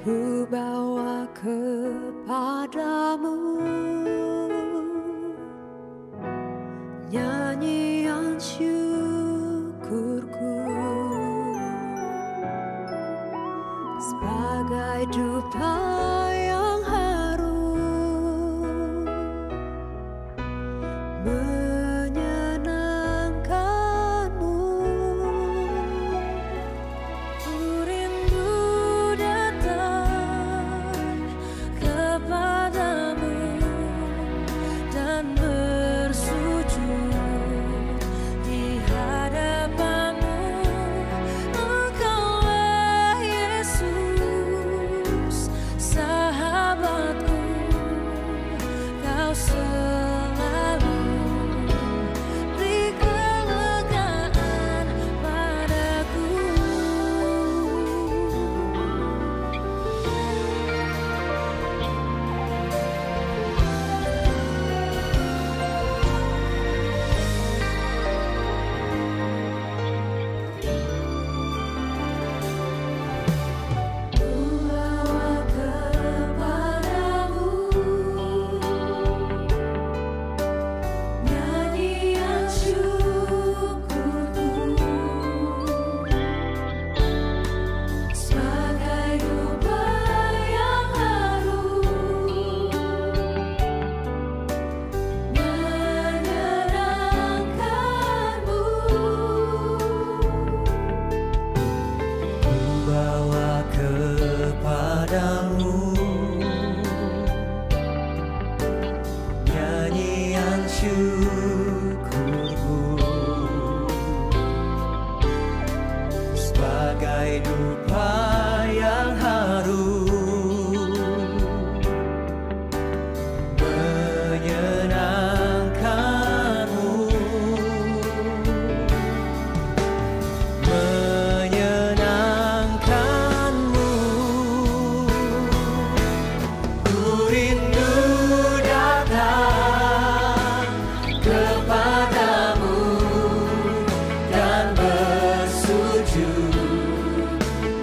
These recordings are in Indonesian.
ku bawa kepadamu nyanyian syukurku sebagai dupa yang harum menyenangkanmu. Ku rindu datang kepadamu dan bersujud di hadapanmu. Engkaulah Yesus, sahabatku, kau selalu beri kelegaan padaku. Ku bawa kepadamu nyanyian syukurku sebagai dupa yang harum menyenangkanmu. Bawa kepadamu nyanyian syukurku sebagai dupa yang harum menyenangkanmu. Ku rindu datang kepadamu dan bersujud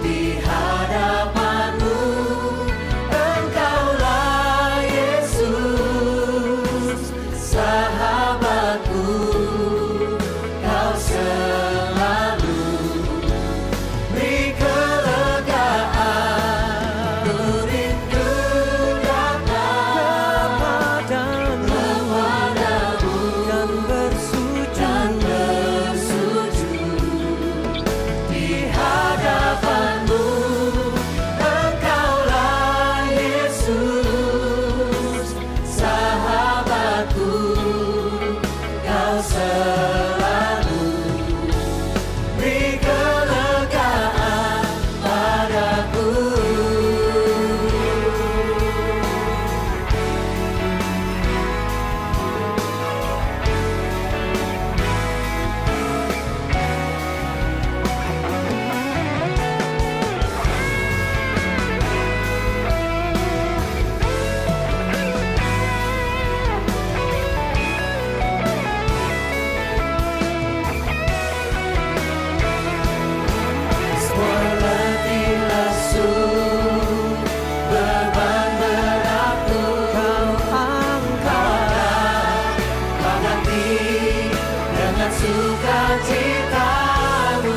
di hadapanmu. Engkaulah Yesus, sahabatku, kau selalu beri kelegaan. Ku rindu datang kepadamu dan bersujud di hadapanmu. Engkaulah Yesus, sahabatku, kau selalu beri kelegaan padaku. Semua letih lesu, beban beratku kau angkat, kau ganti dengan sukacitamu.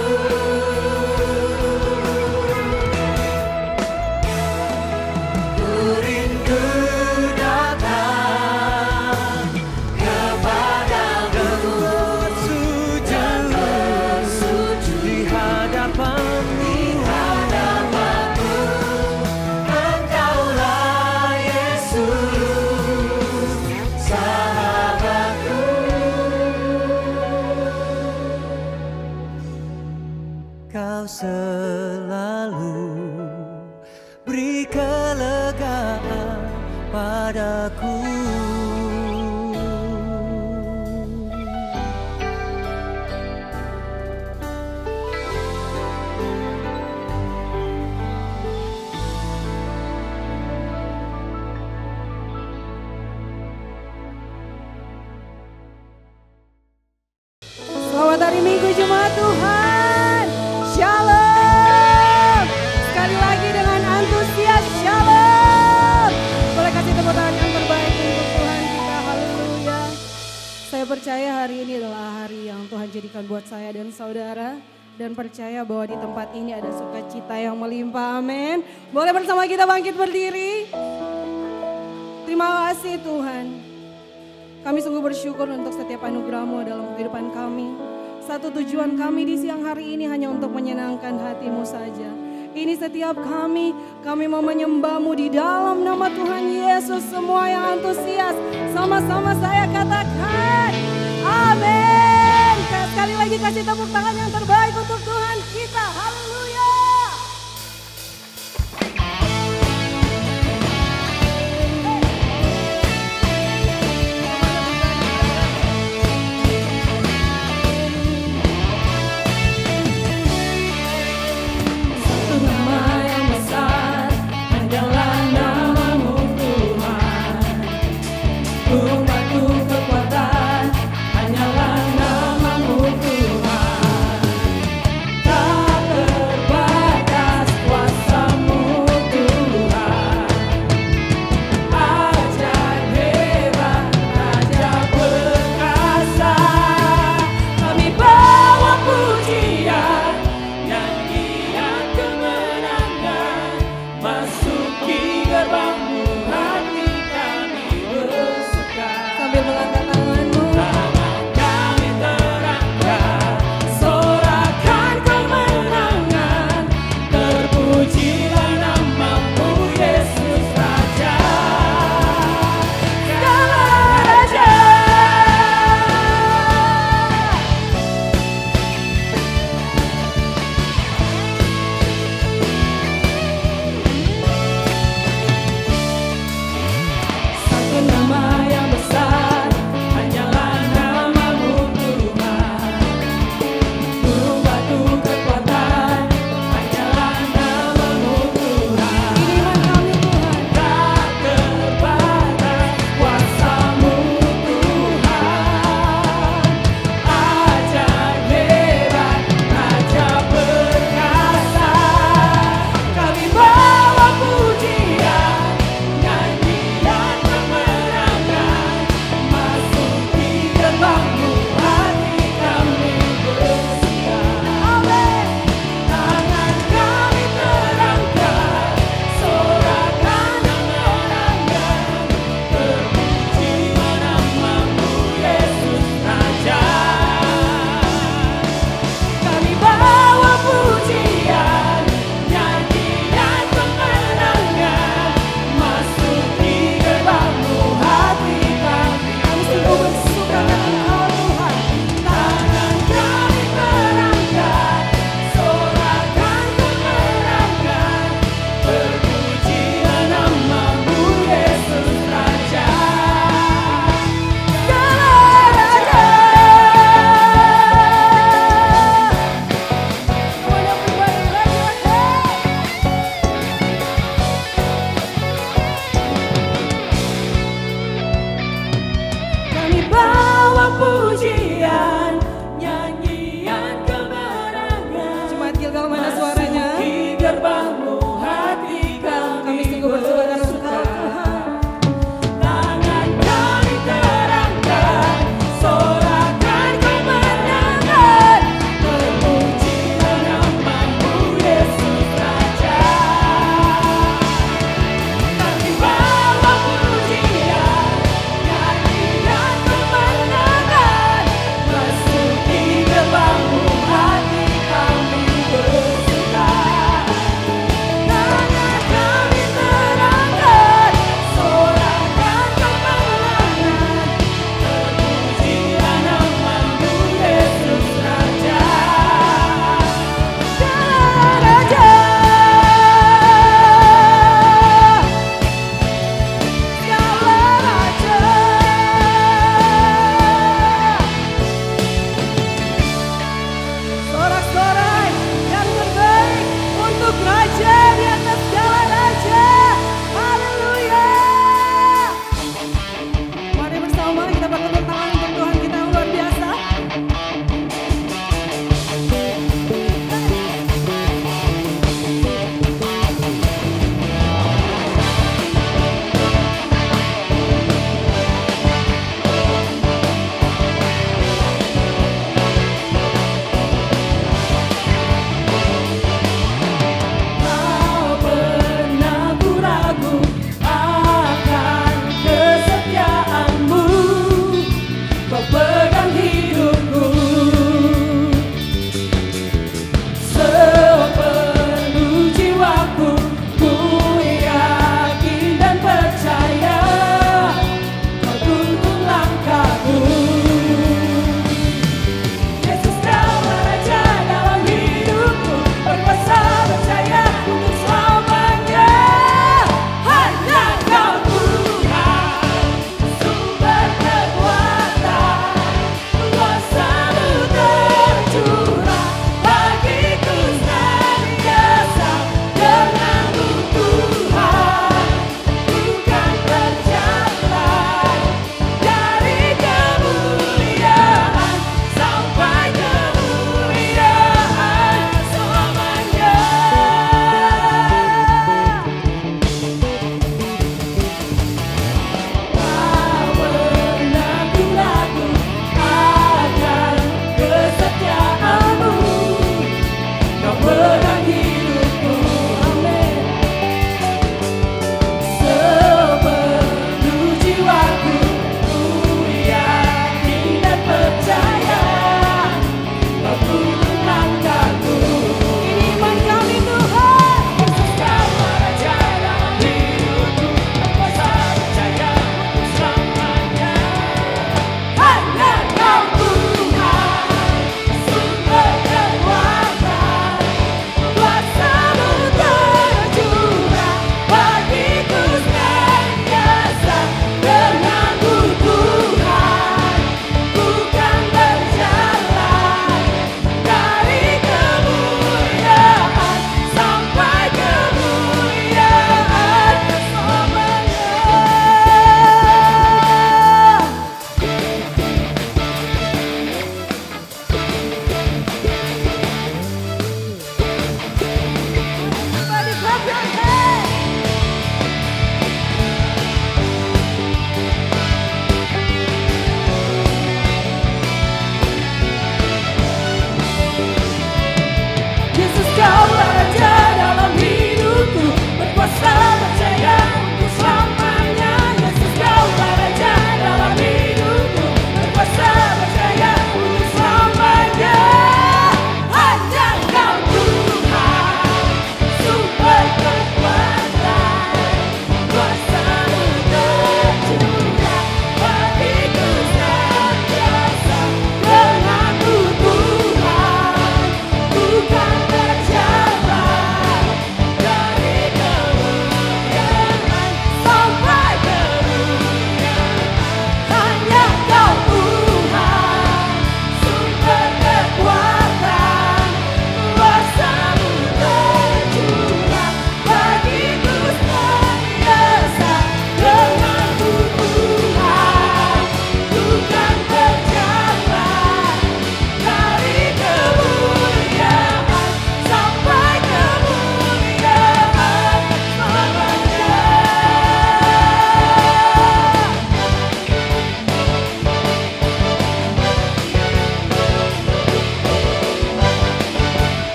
Ku rindu datang kepadamu dan bersujud di hadapanmu. Engkaulah Yesus, sahabatku, kau selalu beri kelegaan padaku. Selamat hari Minggu Jemaat Tuhan. Shalom. Sekali lagi dengan antusias Tuhan buat saya dan saudara. Dan percaya bahwa di tempat ini ada sukacita yang melimpah, amin. Boleh bersama kita bangkit berdiri. Terima kasih Tuhan. Kami sungguh bersyukur untuk setiap anugerah-Mu dalam kehidupan kami. Satu tujuan kami di siang hari ini hanya untuk menyenangkan hati-Mu saja. Ini setiap kami mau menyembah-Mu di dalam nama Tuhan Yesus. Semua yang antusias, sama-sama saya katakan, amin. Sekali lagi kasih tepuk tangan yang terbaik untuk Tuhan kita. Haleluya. Satu nama yang besar adalah nama-Mu Tuhan. Batu kekuatan hanyalah nama-Mu Tuhan. Tak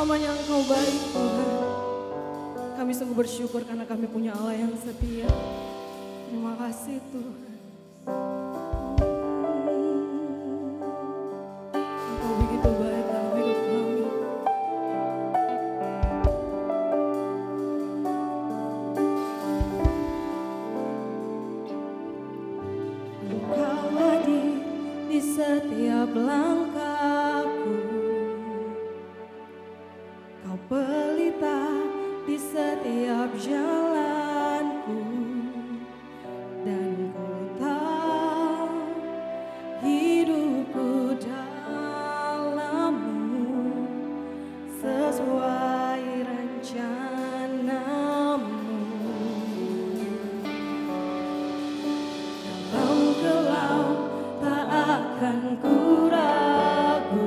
selamanya Engkau baik Tuhan. Kami sungguh bersyukur karena kami punya Allah yang setia. Terima kasih Tuhan. Engkau begitu baik dalam hidup kami. Engkau hadir di setiap langkahku. Kau pelita di setiap jalanku. Dan ku tahu hidupku dalam-Mu sesuai rencana-Mu. Dalam gelap tak akan ku ragu,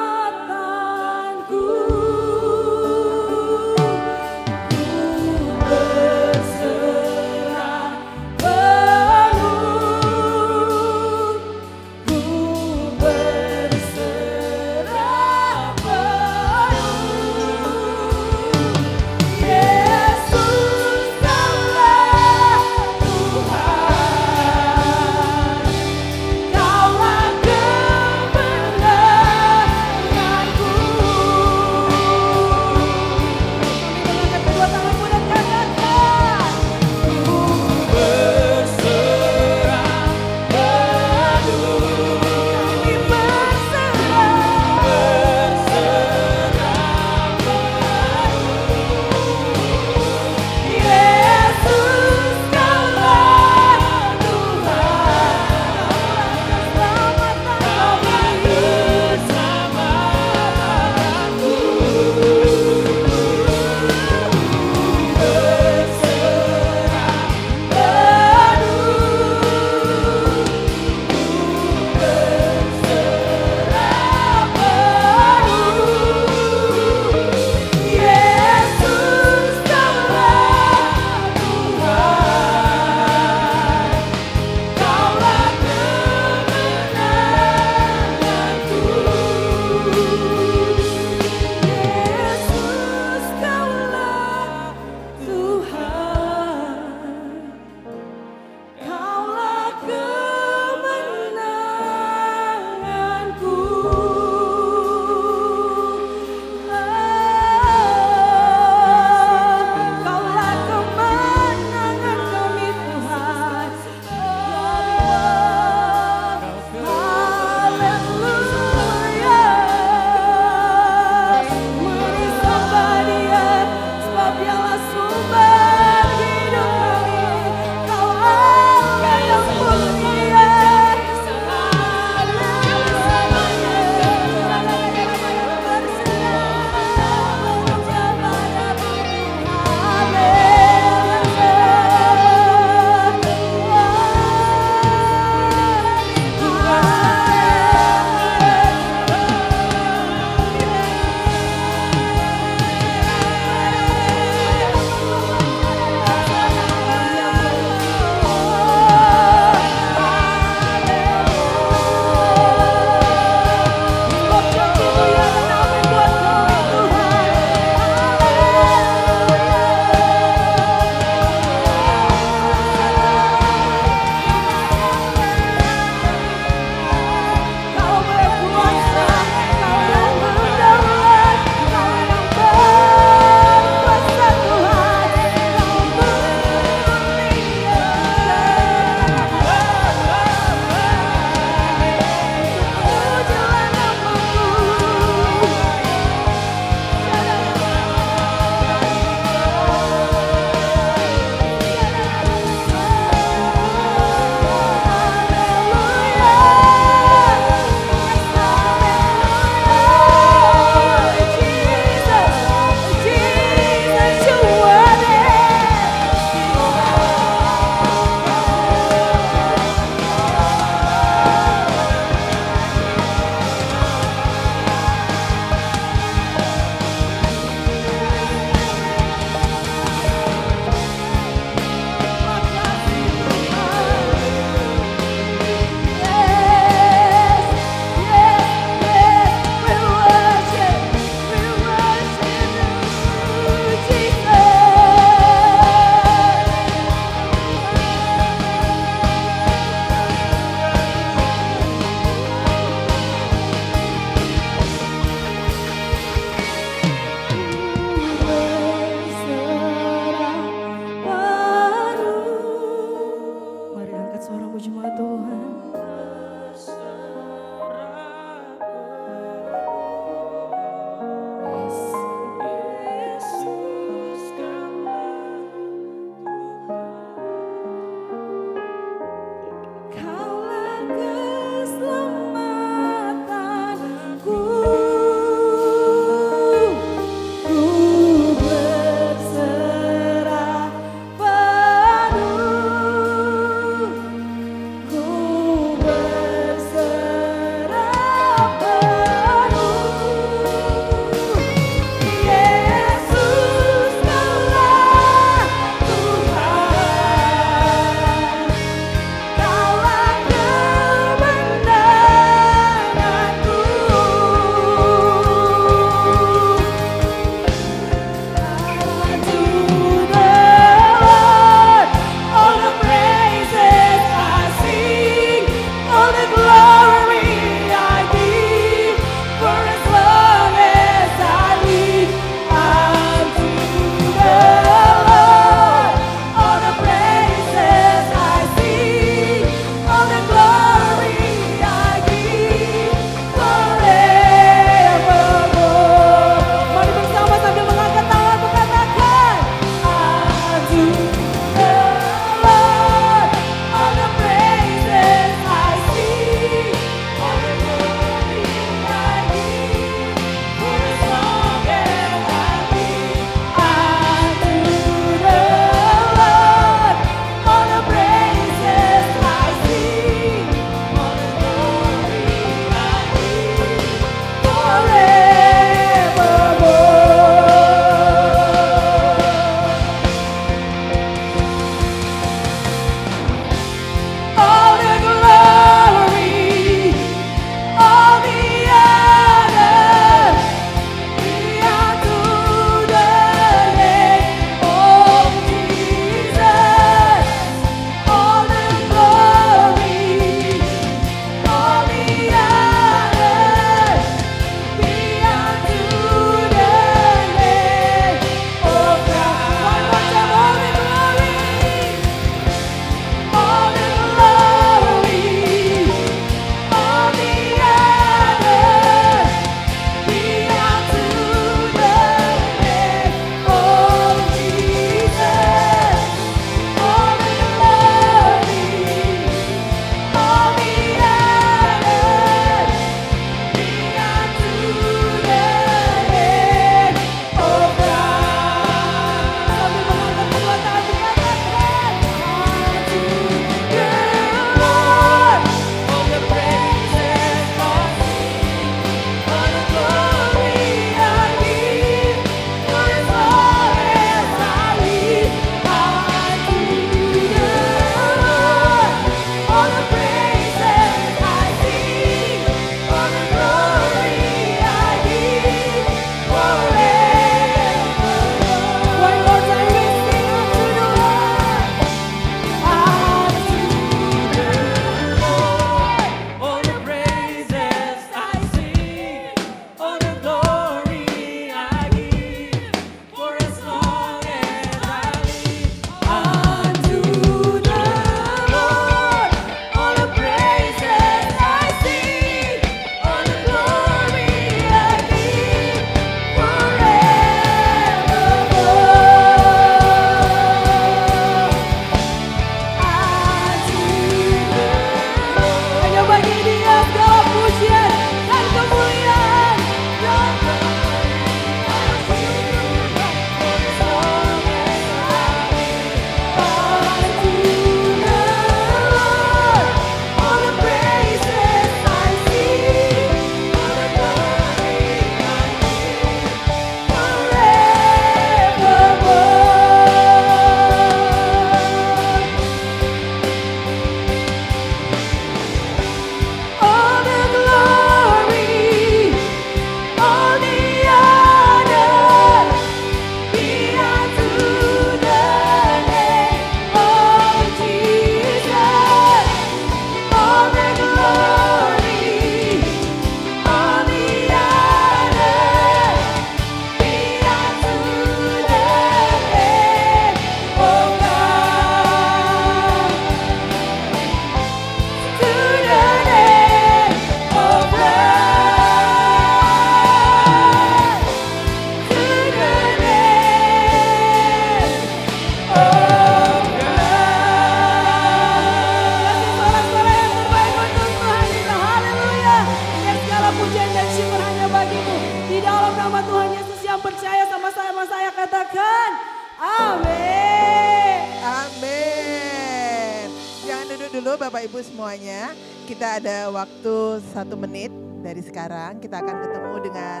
dulu Bapak Ibu semuanya. Kita ada waktu 1 menit dari sekarang. Kita akan ketemu dengan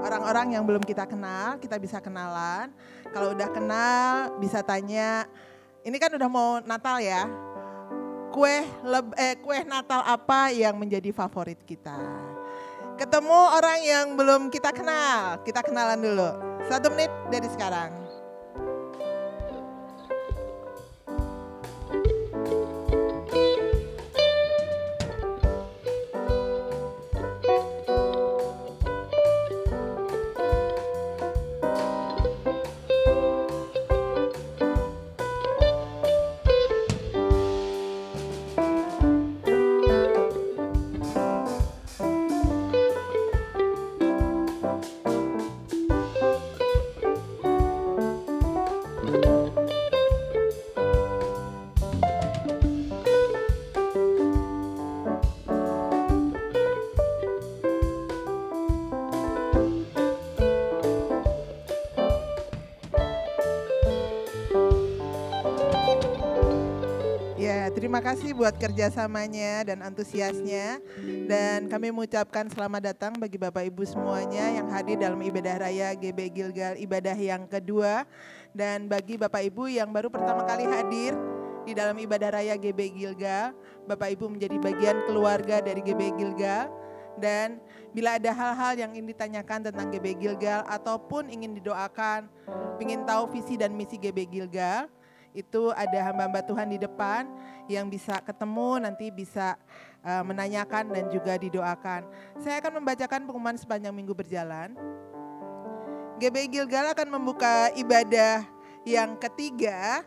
orang-orang yang belum kita kenal. Kita bisa kenalan. Kalau udah kenal bisa tanya. Ini kan udah mau Natal ya. Kue Natal apa yang menjadi favorit kita? Ketemu orang yang belum kita kenal. Kita kenalan dulu. 1 menit dari sekarang. Terima kasih buat kerjasamanya dan antusiasnya. Dan kami mengucapkan selamat datang bagi Bapak Ibu semuanya yang hadir dalam ibadah raya GB Gilgal ibadah yang kedua. Dan bagi Bapak Ibu yang baru pertama kali hadir di dalam ibadah raya GB Gilgal, Bapak Ibu menjadi bagian keluarga dari GB Gilgal. Dan bila ada hal-hal yang ingin ditanyakan tentang GB Gilgal ataupun ingin didoakan, ingin tahu visi dan misi GB Gilgal, itu ada hamba-hamba Tuhan di depan yang bisa ketemu, nanti bisa menanyakan dan juga didoakan. Saya akan membacakan pengumuman sepanjang minggu berjalan. GB Gilgal akan membuka ibadah yang ketiga.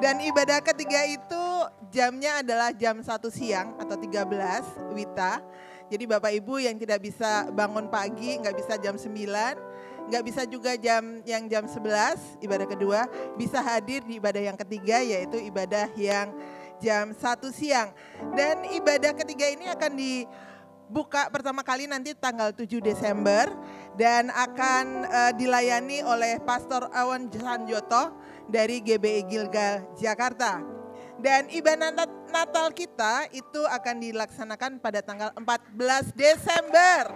Dan ibadah ketiga itu jamnya adalah jam 1 siang atau 13 WITA. Jadi Bapak Ibu yang tidak bisa bangun pagi, nggak bisa jam 9, nggak bisa juga jam 11 ibadah kedua, bisa hadir di ibadah yang ketiga yaitu ibadah yang jam 1 siang. Dan ibadah ketiga ini akan dibuka pertama kali nanti tanggal 7 Desember dan akan dilayani oleh Pastor Awan Sanjoto dari GBI Gilgal Jakarta. Dan ibadah Natal kita itu akan dilaksanakan pada tanggal 14 Desember.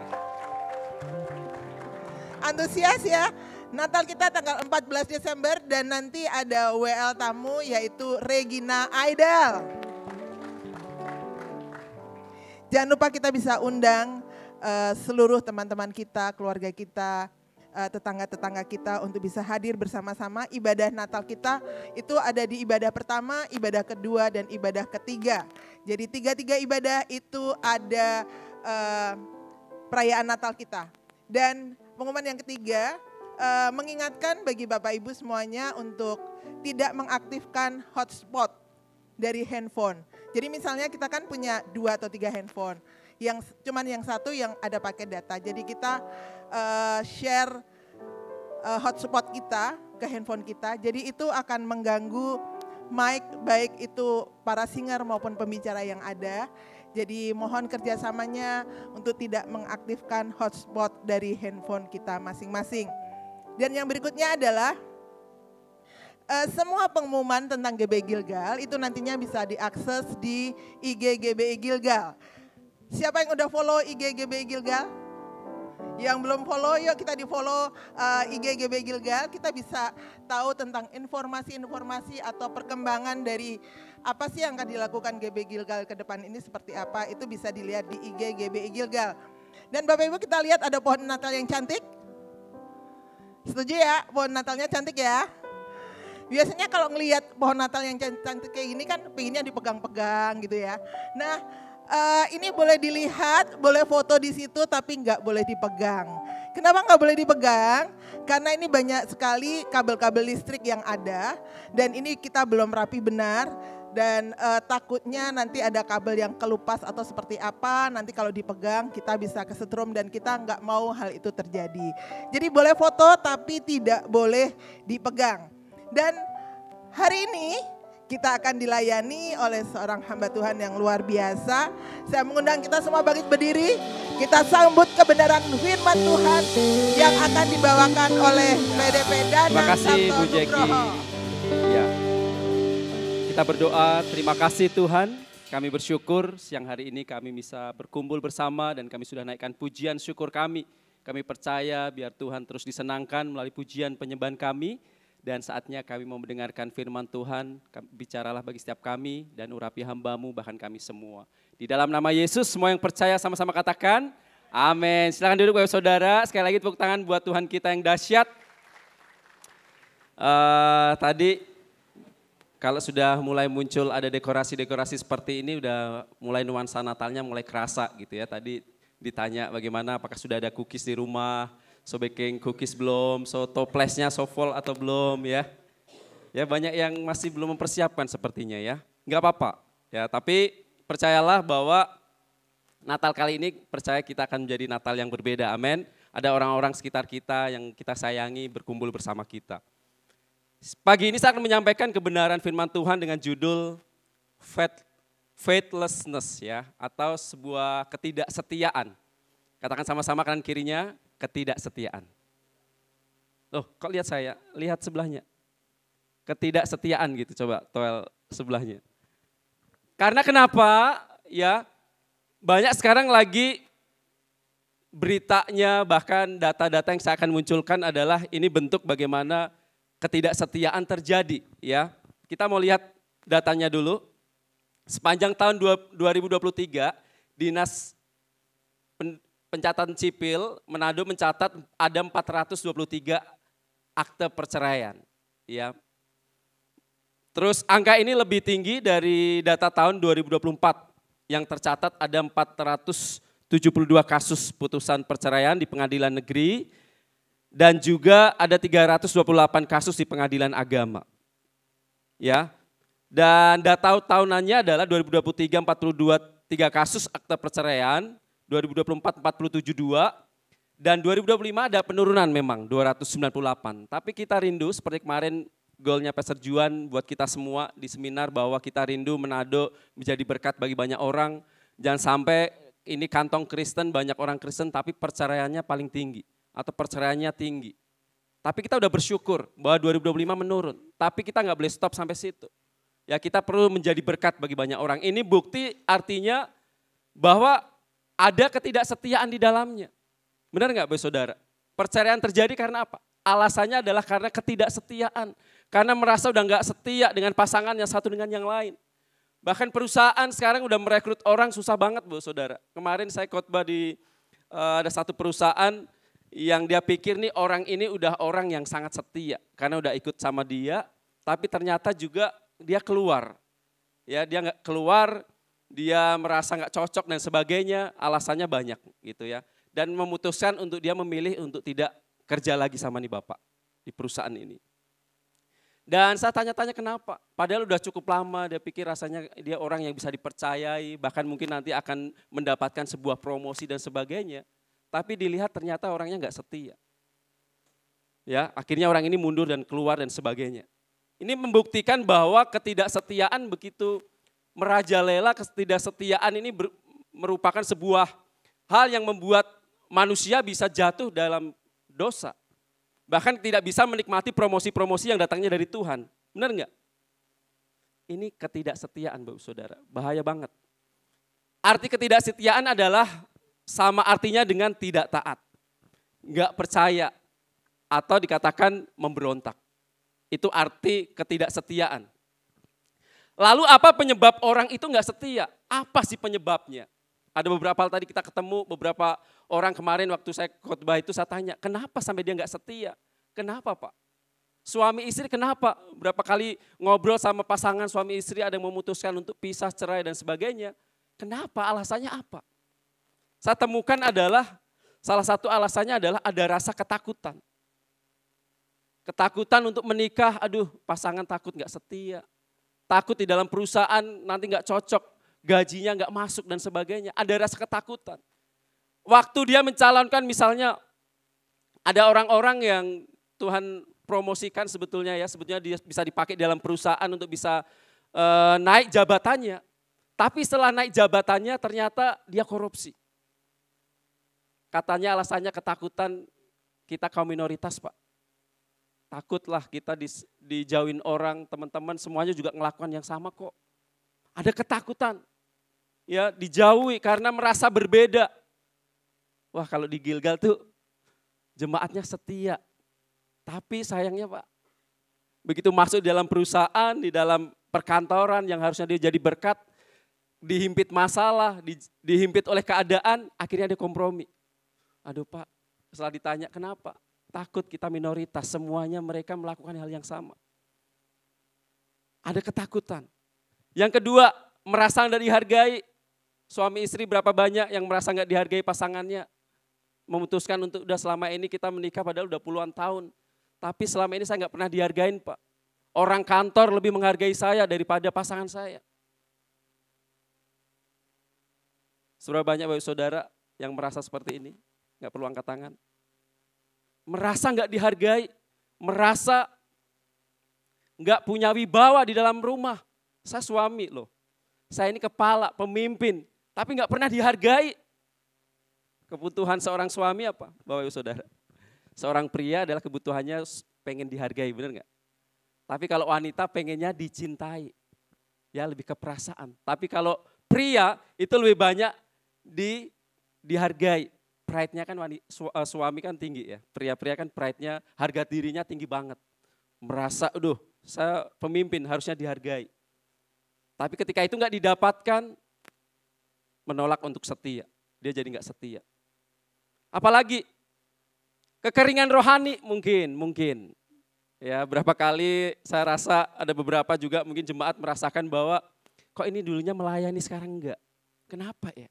Antusias ya, Natal kita tanggal 14 Desember dan nanti ada WL tamu yaitu Regina Aidel. Jangan lupa kita bisa undang seluruh teman-teman kita, keluarga kita, tetangga-tetangga kita untuk bisa hadir bersama-sama. Ibadah Natal kita itu ada di ibadah pertama, ibadah kedua, dan ibadah ketiga. Jadi tiga-tiga ibadah itu ada perayaan Natal kita. Dan pengumuman yang ketiga, mengingatkan bagi Bapak Ibu semuanya untuk tidak mengaktifkan hotspot dari handphone. Jadi misalnya kita kan punya 2 atau 3 handphone, yang cuman yang satu yang ada pakai data. Jadi kita share hotspot kita ke handphone kita. Jadi itu akan mengganggu mic baik itu para singer maupun pembicara yang ada. Jadi mohon kerjasamanya untuk tidak mengaktifkan hotspot dari handphone kita masing-masing. Dan yang berikutnya adalah semua pengumuman tentang GB Gilgal itu nantinya bisa diakses di IG GBI Gilgal. Siapa yang udah follow IG GBI Gilgal? Yang belum follow, yuk kita di follow IG GBI Gilgal. Kita bisa tahu tentang informasi-informasi atau perkembangan dari apa sih yang akan dilakukan GBI Gilgal ke depan ini seperti apa. Itu bisa dilihat di IG GBI Gilgal. Dan Bapak Ibu kita lihat ada pohon Natal yang cantik. Setuju ya, pohon Natalnya cantik ya. Biasanya kalau ngelihat pohon Natal yang cantik kayak gini kan pengennya dipegang-pegang gitu ya. Nah, ini boleh dilihat, boleh foto di situ tapi nggak boleh dipegang. Kenapa nggak boleh dipegang? Karena ini banyak sekali kabel-kabel listrik yang ada dan ini kita belum rapi benar dan takutnya nanti ada kabel yang kelupas atau seperti apa. Nanti kalau dipegang kita bisa kesetrum dan kita nggak mau hal itu terjadi. Jadi boleh foto tapi tidak boleh dipegang. Dan hari ini kita akan dilayani oleh seorang hamba Tuhan yang luar biasa. Saya mengundang kita semua bangkit berdiri. Kita sambut kebenaran firman Tuhan yang akan dibawakan oleh PDP Danang Terima kasih Sabto Bu Jeki. Nugroho. Ya, kita berdoa, terima kasih Tuhan. Kami bersyukur siang hari ini kami bisa berkumpul bersama dan kami sudah naikkan pujian syukur kami. Kami percaya biar Tuhan terus disenangkan melalui pujian penyembahan kami. Dan saatnya kami mau mendengarkan firman Tuhan, bicaralah bagi setiap kami dan urapi hamba-Mu bahkan kami semua. Di dalam nama Yesus semua yang percaya sama-sama katakan, amin. Silakan duduk Bapak Saudara, sekali lagi tepuk tangan buat Tuhan kita yang dahsyat. Tadi kalau sudah mulai muncul ada dekorasi-dekorasi seperti ini, udah mulai nuansa Natalnya mulai kerasa gitu ya. Tadi ditanya bagaimana, apakah sudah ada cookies di rumah, so baking cookies belum, so toplesnya so full atau belum ya. Ya banyak yang masih belum mempersiapkan sepertinya ya. Enggak apa-apa ya, tapi percayalah bahwa Natal kali ini percaya kita akan menjadi Natal yang berbeda, amin. Ada orang-orang sekitar kita yang kita sayangi berkumpul bersama kita. Pagi ini saya akan menyampaikan kebenaran firman Tuhan dengan judul faithlessness ya, atau sebuah ketidaksetiaan. Katakan sama-sama kanan kirinya, ketidaksetiaan. Loh, kok lihat saya? Lihat sebelahnya. Ketidaksetiaan gitu, coba toel sebelahnya. Karena kenapa? Ya, banyak sekarang lagi beritanya, bahkan data-data yang saya akan munculkan adalah ini bentuk bagaimana ketidaksetiaan terjadi ya. Kita mau lihat datanya dulu. Sepanjang tahun 2023, Dinas Pencatatan Sipil Manado mencatat ada 423 akte perceraian ya. Terus angka ini lebih tinggi dari data tahun 2024 yang tercatat ada 472 kasus putusan perceraian di pengadilan negeri. Dan juga ada 328 kasus di pengadilan agama. Ya. Dan data tahunannya adalah 2023 3 kasus akte perceraian, 2024 472 dan 2025 ada penurunan memang 298. Tapi kita rindu seperti kemarin goalnya Pastor Juan buat kita semua di seminar bahwa kita rindu Manado menjadi berkat bagi banyak orang. Jangan sampai ini kantong Kristen, banyak orang Kristen tapi perceraiannya paling tinggi. Atau perceraiannya tinggi. Tapi kita udah bersyukur bahwa 2025 menurun. Tapi kita nggak boleh stop sampai situ. Ya kita perlu menjadi berkat bagi banyak orang. Ini bukti artinya bahwa ada ketidaksetiaan di dalamnya. Benar nggak Bapak Saudara? Perceraian terjadi karena apa? Alasannya adalah karena ketidaksetiaan. Karena merasa udah nggak setia dengan pasangan yang satu dengan yang lain. Bahkan perusahaan sekarang udah merekrut orang susah banget Bapak Saudara. Kemarin saya khotbah di ada satu perusahaan yang dia pikir nih orang ini udah orang yang sangat setia karena udah ikut sama dia, tapi ternyata juga dia keluar. Ya, dia nggak keluar, dia merasa nggak cocok dan sebagainya, alasannya banyak gitu ya. Dan memutuskan untuk dia memilih untuk tidak kerja lagi sama nih Bapak di perusahaan ini. Dan saya tanya-tanya kenapa? Padahal udah cukup lama dia pikir rasanya dia orang yang bisa dipercayai, bahkan mungkin nanti akan mendapatkan sebuah promosi dan sebagainya. Tapi dilihat ternyata orangnya nggak setia. Ya, akhirnya orang ini mundur dan keluar dan sebagainya. Ini membuktikan bahwa ketidaksetiaan begitu merajalela, ketidaksetiaan ini merupakan sebuah hal yang membuat manusia bisa jatuh dalam dosa. Bahkan tidak bisa menikmati promosi-promosi yang datangnya dari Tuhan. Benar nggak? Ini ketidaksetiaan Bapak Saudara, bahaya banget. Arti ketidaksetiaan adalah sama artinya dengan tidak taat, nggak percaya, atau dikatakan memberontak. Itu arti ketidaksetiaan. Lalu apa penyebab orang itu nggak setia? Apa sih penyebabnya? Ada beberapa hal tadi kita ketemu, beberapa orang kemarin waktu saya khotbah itu saya tanya, kenapa sampai dia nggak setia? Kenapa Pak? Suami istri kenapa? Berapa kali ngobrol sama pasangan suami istri ada yang memutuskan untuk pisah, cerai dan sebagainya. Kenapa? Alasannya apa? Saya temukan adalah, salah satu alasannya adalah ada rasa ketakutan. Ketakutan untuk menikah, aduh pasangan takut nggak setia. Takut di dalam perusahaan nanti nggak cocok, gajinya nggak masuk dan sebagainya. Ada rasa ketakutan. Waktu dia mencalonkan misalnya, ada orang-orang yang Tuhan promosikan sebetulnya ya, sebetulnya dia bisa dipakai dalam perusahaan untuk bisa naik jabatannya. Tapi setelah naik jabatannya ternyata dia korupsi. Katanya alasannya ketakutan kita kaum minoritas Pak. Takutlah kita dijauhin orang, teman-teman semuanya juga ngelakukan yang sama kok. Ada ketakutan. Ya, dijauhi karena merasa berbeda. Wah, kalau di Gilgal tuh jemaatnya setia. Tapi sayangnya Pak, begitu masuk di dalam perusahaan, di dalam perkantoran yang harusnya dia jadi berkat, dihimpit masalah, dihimpit oleh keadaan, akhirnya dia kompromi. Aduh Pak, setelah ditanya kenapa? Takut kita minoritas, semuanya mereka melakukan hal yang sama. Ada ketakutan. Yang kedua, merasa nggak dihargai. Suami istri berapa banyak yang merasa nggak dihargai pasangannya. Memutuskan untuk udah selama ini kita menikah padahal udah puluhan tahun. Tapi selama ini saya nggak pernah dihargain Pak. Orang kantor lebih menghargai saya daripada pasangan saya. Seberapa banyak Bapak Saudara yang merasa seperti ini? Nggak perlu angkat tangan. Merasa nggak dihargai, merasa nggak punya wibawa di dalam rumah. Saya suami loh, saya ini kepala, pemimpin, tapi nggak pernah dihargai. Kebutuhan seorang suami apa, Bapak Ibu Saudara? Seorang pria adalah kebutuhannya pengen dihargai, benar nggak? Tapi kalau wanita pengennya dicintai, ya lebih ke perasaan. Tapi kalau pria itu lebih banyak dihargai. Pride-nya kan suami kan tinggi ya. Pria-pria kan pride-nya, harga dirinya tinggi banget. Merasa, aduh saya pemimpin harusnya dihargai. Tapi ketika itu nggak didapatkan, menolak untuk setia. Dia jadi nggak setia. Apalagi kekeringan rohani mungkin. Ya berapa kali saya rasa ada beberapa juga mungkin jemaat merasakan bahwa kok ini dulunya melayani sekarang enggak. Kenapa ya?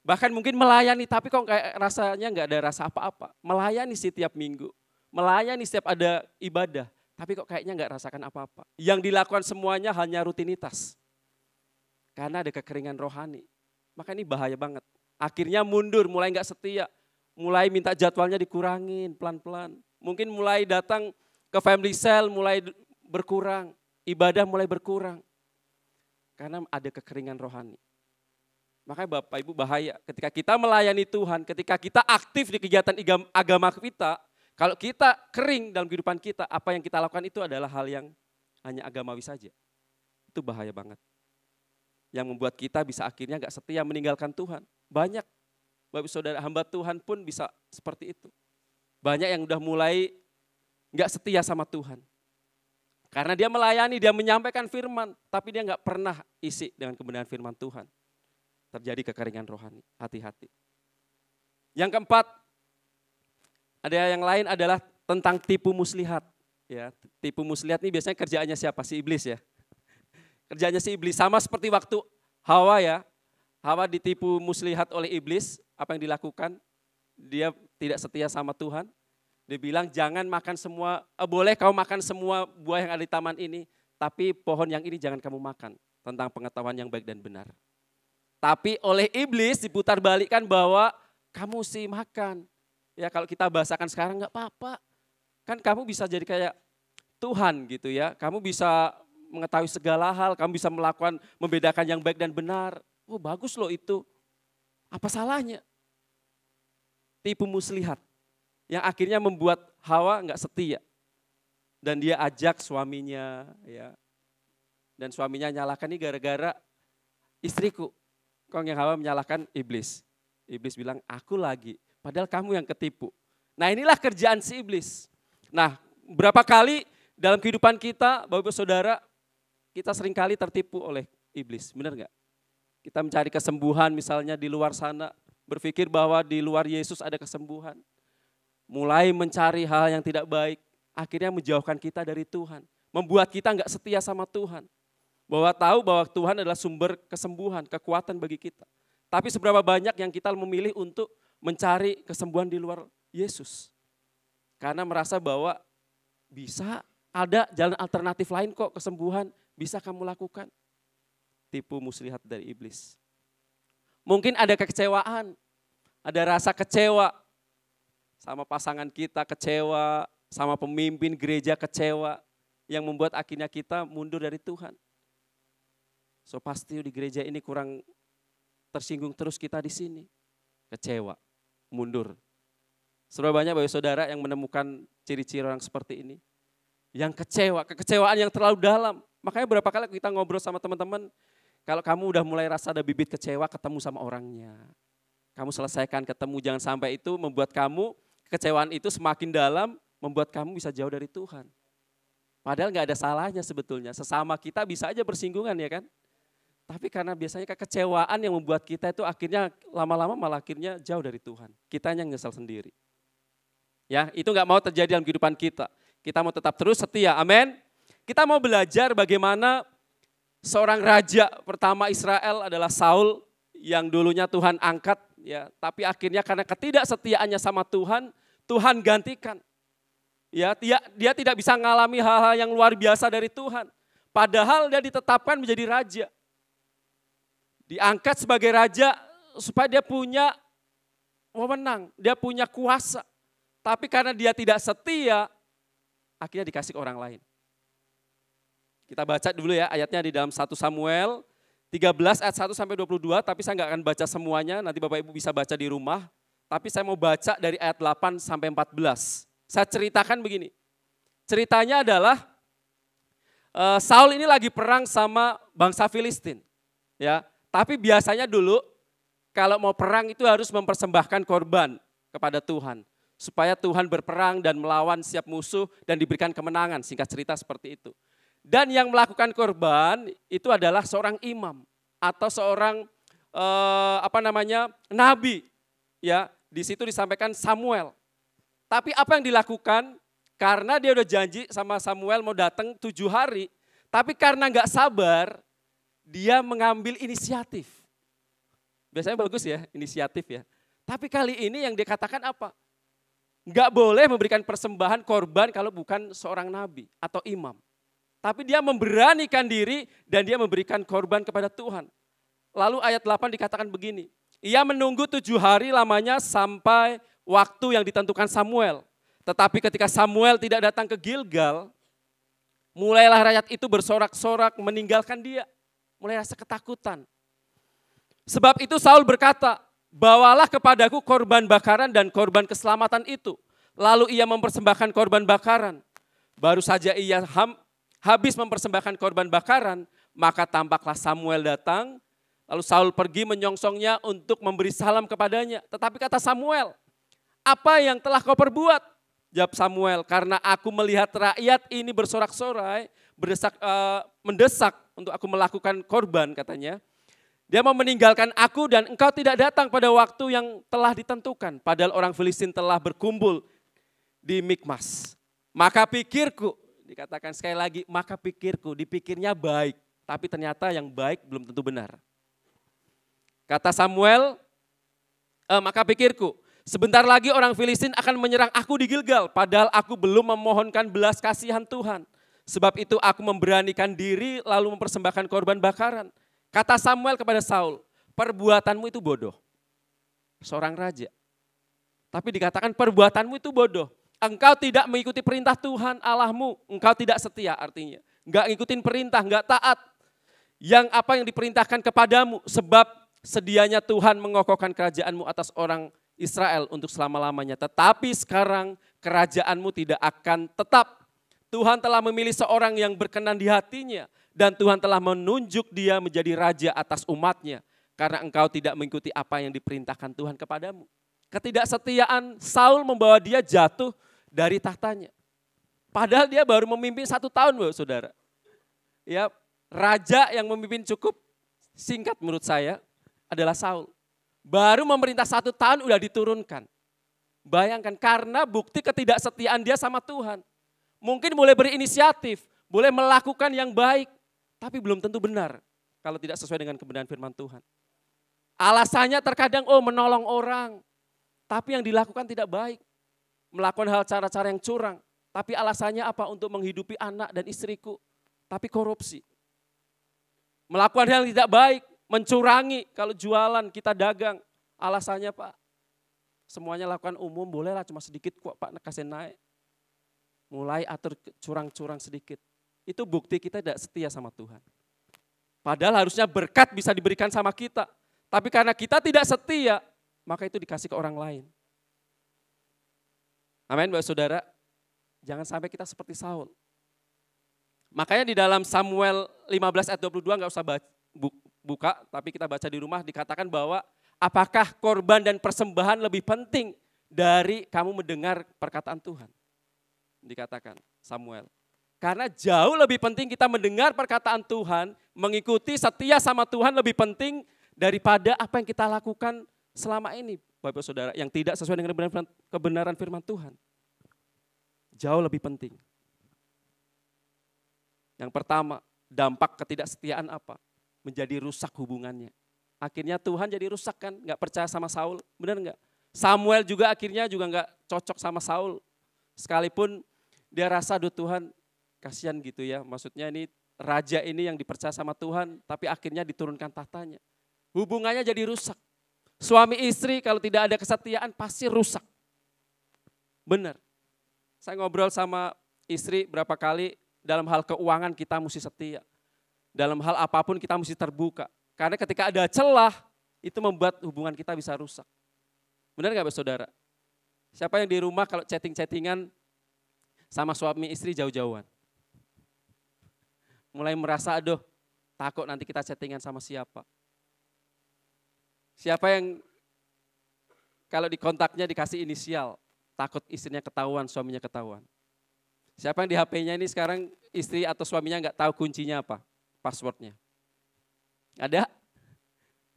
Bahkan mungkin melayani tapi kok kayak rasanya enggak ada rasa apa-apa. Melayani setiap minggu, melayani setiap ada ibadah. Tapi kok kayaknya enggak rasakan apa-apa. Yang dilakukan semuanya hanya rutinitas. Karena ada kekeringan rohani. Maka ini bahaya banget. Akhirnya mundur, mulai enggak setia. Mulai minta jadwalnya dikurangin pelan-pelan. Mungkin mulai datang ke family cell mulai berkurang. Ibadah mulai berkurang. Karena ada kekeringan rohani. Makanya Bapak Ibu bahaya ketika kita melayani Tuhan, ketika kita aktif di kegiatan agama kita, kalau kita kering dalam kehidupan kita, apa yang kita lakukan itu adalah hal yang hanya agamawi saja. Itu bahaya banget. Yang membuat kita bisa akhirnya gak setia meninggalkan Tuhan. Banyak Bapak Saudara hamba Tuhan pun bisa seperti itu. Banyak yang udah mulai gak setia sama Tuhan. Karena dia melayani, dia menyampaikan firman, tapi dia gak pernah isi dengan kebenaran firman Tuhan. Terjadi kekeringan rohani, hati-hati. Yang keempat, ada yang lain adalah tentang tipu muslihat. Ya, tipu muslihat ini biasanya kerjaannya siapa? Si iblis ya. Kerjaannya si iblis sama seperti waktu Hawa ya. Hawa ditipu muslihat oleh iblis, apa yang dilakukan? Dia tidak setia sama Tuhan. Dia bilang jangan makan semua, boleh kau makan semua buah yang ada di taman ini, tapi pohon yang ini jangan kamu makan. Tentang pengetahuan yang baik dan benar. Tapi oleh iblis diputar balikkan bahwa kamu sih makan. Ya kalau kita bahasakan sekarang nggak apa-apa. Kan kamu bisa jadi kayak Tuhan gitu ya. Kamu bisa mengetahui segala hal, kamu bisa melakukan, membedakan yang baik dan benar. Oh bagus loh itu. Apa salahnya? Tipu muslihat. Yang akhirnya membuat Hawa nggak setia. Dan dia ajak suaminya ya. Dan suaminya nyalakan ini gara-gara istriku. Kok yang Hawa menyalahkan iblis. Iblis bilang, aku lagi. Padahal kamu yang ketipu. Nah inilah kerjaan si iblis. Nah berapa kali dalam kehidupan kita, Bapak-Ibu Saudara, kita seringkali tertipu oleh iblis. Benar nggak? Kita mencari kesembuhan misalnya di luar sana. Berpikir bahwa di luar Yesus ada kesembuhan. Mulai mencari hal yang tidak baik. Akhirnya menjauhkan kita dari Tuhan. Membuat kita nggak setia sama Tuhan. Bahwa tahu bahwa Tuhan adalah sumber kesembuhan, kekuatan bagi kita. Tapi seberapa banyak yang kita memilih untuk mencari kesembuhan di luar Yesus. Karena merasa bahwa bisa ada jalan alternatif lain kok kesembuhan bisa kamu lakukan. Tipu muslihat dari iblis. Mungkin ada kekecewaan, ada rasa kecewa sama pasangan kita, kecewa sama pemimpin gereja, kecewa yang membuat akhirnya kita mundur dari Tuhan. So pasti di gereja ini kurang tersinggung terus kita di sini. Kecewa, mundur. Seberapa banyak Bapak Saudara yang menemukan ciri-ciri orang seperti ini. Yang kecewa, kekecewaan yang terlalu dalam. Makanya berapa kali kita ngobrol sama teman-teman, kalau kamu udah mulai rasa ada bibit kecewa, ketemu sama orangnya. Kamu selesaikan ketemu, jangan sampai itu membuat kamu, kekecewaan itu semakin dalam, membuat kamu bisa jauh dari Tuhan. Padahal nggak ada salahnya sebetulnya, sesama kita bisa aja bersinggungan ya kan. Tapi karena biasanya kekecewaan yang membuat kita itu akhirnya lama-lama malah akhirnya jauh dari Tuhan. Kitanya yang nyesal sendiri. Ya, itu nggak mau terjadi dalam kehidupan kita. Kita mau tetap terus setia, amin. Kita mau belajar bagaimana seorang raja pertama Israel adalah Saul yang dulunya Tuhan angkat, ya, tapi akhirnya karena ketidaksetiaannya sama Tuhan, Tuhan gantikan. Ya, dia tidak bisa mengalami hal-hal yang luar biasa dari Tuhan. Padahal dia ditetapkan menjadi raja. Diangkat sebagai raja supaya dia punya wewenang, dia punya kuasa. Tapi karena dia tidak setia, akhirnya dikasih ke orang lain. Kita baca dulu ya ayatnya di dalam 1 Samuel 13 ayat 1 sampai 22, tapi saya nggak akan baca semuanya, nanti Bapak Ibu bisa baca di rumah. Tapi saya mau baca dari ayat 8 sampai 14. Saya ceritakan begini, ceritanya adalah Saul ini lagi perang sama bangsa Filistin. Ya, tapi biasanya dulu kalau mau perang itu harus mempersembahkan korban kepada Tuhan. Supaya Tuhan berperang dan melawan setiap musuh dan diberikan kemenangan, singkat cerita seperti itu. Dan yang melakukan korban itu adalah seorang imam atau seorang nabi. Ya, di situ disampaikan Samuel. Tapi apa yang dilakukan? Karena dia udah janji sama Samuel mau datang 7 hari, tapi karena nggak sabar, dia mengambil inisiatif. Biasanya bagus ya, inisiatif ya. Tapi kali ini yang dikatakan apa? Nggak boleh memberikan persembahan korban kalau bukan seorang nabi atau imam. Tapi dia memberanikan diri dan dia memberikan korban kepada Tuhan. Lalu ayat 8 dikatakan begini, ia menunggu 7 hari lamanya sampai waktu yang ditentukan Samuel. Tetapi ketika Samuel tidak datang ke Gilgal, mulailah rakyat itu bersorak-sorak meninggalkan dia. Mulai rasa ketakutan. Sebab itu Saul berkata, bawalah kepadaku korban bakaran dan korban keselamatan itu. Lalu ia mempersembahkan korban bakaran. Baru saja ia habis mempersembahkan korban bakaran, maka tampaklah Samuel datang. Lalu Saul pergi menyongsongnya untuk memberi salam kepadanya. Tetapi kata Samuel, apa yang telah kau perbuat? Jawab Samuel, karena aku melihat rakyat ini bersorak-sorai, mendesak untuk aku melakukan korban katanya. Dia mau meninggalkan aku dan engkau tidak datang pada waktu yang telah ditentukan. Padahal orang Filistin telah berkumpul di Mikmas. Maka pikirku, dikatakan sekali lagi, maka pikirku, dipikirnya baik. Tapi ternyata yang baik belum tentu benar. Kata Samuel, maka pikirku, sebentar lagi orang Filistin akan menyerang aku di Gilgal. Padahal aku belum memohonkan belas kasihan Tuhan. Sebab itu aku memberanikan diri lalu mempersembahkan korban bakaran. Kata Samuel kepada Saul, perbuatanmu itu bodoh. Seorang raja. Tapi dikatakan perbuatanmu itu bodoh. Engkau tidak mengikuti perintah Tuhan Allahmu. Engkau tidak setia artinya. Enggak ngikutin perintah, enggak taat. Yang apa yang diperintahkan kepadamu. Sebab sedianya Tuhan mengokohkan kerajaanmu atas orang Israel untuk selama-lamanya. Tetapi sekarang kerajaanmu tidak akan tetap. Tuhan telah memilih seorang yang berkenan di hatinya. Dan Tuhan telah menunjuk dia menjadi raja atas umatnya. Karena engkau tidak mengikuti apa yang diperintahkan Tuhan kepadamu. Ketidaksetiaan Saul membawa dia jatuh dari tahtanya. Padahal dia baru memimpin 1 tahun, saudara. Ya, raja yang memimpin cukup singkat menurut saya adalah Saul. Baru memerintah 1 tahun udah diturunkan. Bayangkan karena bukti ketidaksetiaan dia sama Tuhan. Mungkin boleh berinisiatif, boleh melakukan yang baik. Tapi belum tentu benar kalau tidak sesuai dengan kebenaran firman Tuhan. Alasannya terkadang menolong orang. Tapi yang dilakukan tidak baik. Melakukan hal cara-cara yang curang. Tapi alasannya apa? Untuk menghidupi anak dan istriku. Tapi korupsi. Melakukan hal yang tidak baik. Mencurangi kalau jualan kita dagang. Alasannya Pak, semuanya lakukan umum bolehlah cuma sedikit kok Pak kasih naik. Mulai atur curang-curang sedikit. Itu bukti kita tidak setia sama Tuhan. Padahal harusnya berkat bisa diberikan sama kita. Tapi karena kita tidak setia, maka itu dikasih ke orang lain. Amin, Bapak Saudara. Jangan sampai kita seperti Saul. Makanya di dalam Samuel 15 ayat 22 nggak usah buka, tapi kita baca di rumah, dikatakan bahwa apakah korban dan persembahan lebih penting dari kamu mendengar perkataan Tuhan? Dikatakan Samuel. Karena jauh lebih penting kita mendengar perkataan Tuhan, mengikuti setia sama Tuhan lebih penting daripada apa yang kita lakukan selama ini, Bapak Saudara, yang tidak sesuai dengan kebenaran firman Tuhan. Jauh lebih penting. Yang pertama, dampak ketidaksetiaan apa? Menjadi rusak hubungannya. Akhirnya Tuhan jadi rusak kan, nggak percaya sama Saul, benar nggak? Samuel juga akhirnya juga nggak cocok sama Saul. Sekalipun dia rasa, aduh Tuhan kasihan gitu ya, maksudnya ini raja ini yang dipercaya sama Tuhan, tapi akhirnya diturunkan tahtanya. Hubungannya jadi rusak. Suami istri kalau tidak ada kesetiaan pasti rusak. Benar. Saya ngobrol sama istri berapa kali, dalam hal keuangan kita mesti setia. Dalam hal apapun kita mesti terbuka. Karena ketika ada celah, itu membuat hubungan kita bisa rusak. Benar nggak saudara? Siapa yang di rumah kalau chatting-chattingan sama suami istri jauh-jauhan? Mulai merasa, aduh takut nanti kita chattingan sama siapa. Siapa yang kalau di kontaknya dikasih inisial, takut istrinya ketahuan, suaminya ketahuan. Siapa yang di HP-nya ini sekarang istri atau suaminya nggak tahu kuncinya apa, passwordnya? Ada?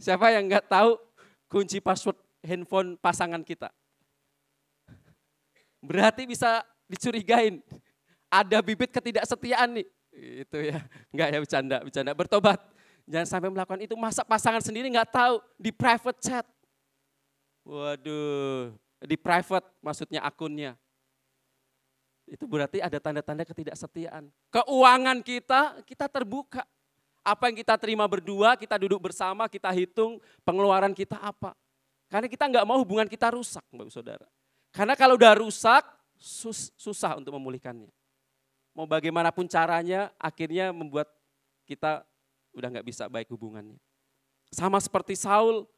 Siapa yang nggak tahu kunci password handphone pasangan kita? Berarti bisa dicurigain. Ada bibit ketidaksetiaan nih. Itu ya, nggak ya, bercanda. Bertobat. Jangan sampai melakukan itu. Masa pasangan sendiri nggak tahu di private chat. Waduh, di private maksudnya akunnya. Itu berarti ada tanda-tanda ketidaksetiaan. Keuangan kita terbuka. Apa yang kita terima berdua, kita duduk bersama, kita hitung pengeluaran kita apa. Karena kita nggak mau hubungan kita rusak, Bapak Saudara. Karena kalau udah rusak, susah untuk memulihkannya. Mau bagaimanapun caranya, akhirnya membuat kita udah nggak bisa baik hubungannya. Sama seperti Saul,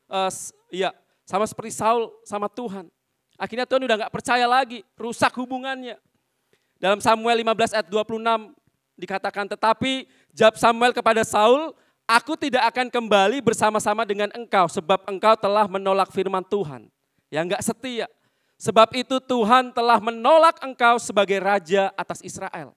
sama seperti Saul sama Tuhan. Akhirnya Tuhan udah nggak percaya lagi, rusak hubungannya. Dalam Samuel 15 ayat 26 dikatakan, tetapi jawab Samuel kepada Saul, aku tidak akan kembali bersama-sama dengan engkau, sebab engkau telah menolak firman Tuhan yang enggak setia. Sebab itu Tuhan telah menolak engkau sebagai raja atas Israel.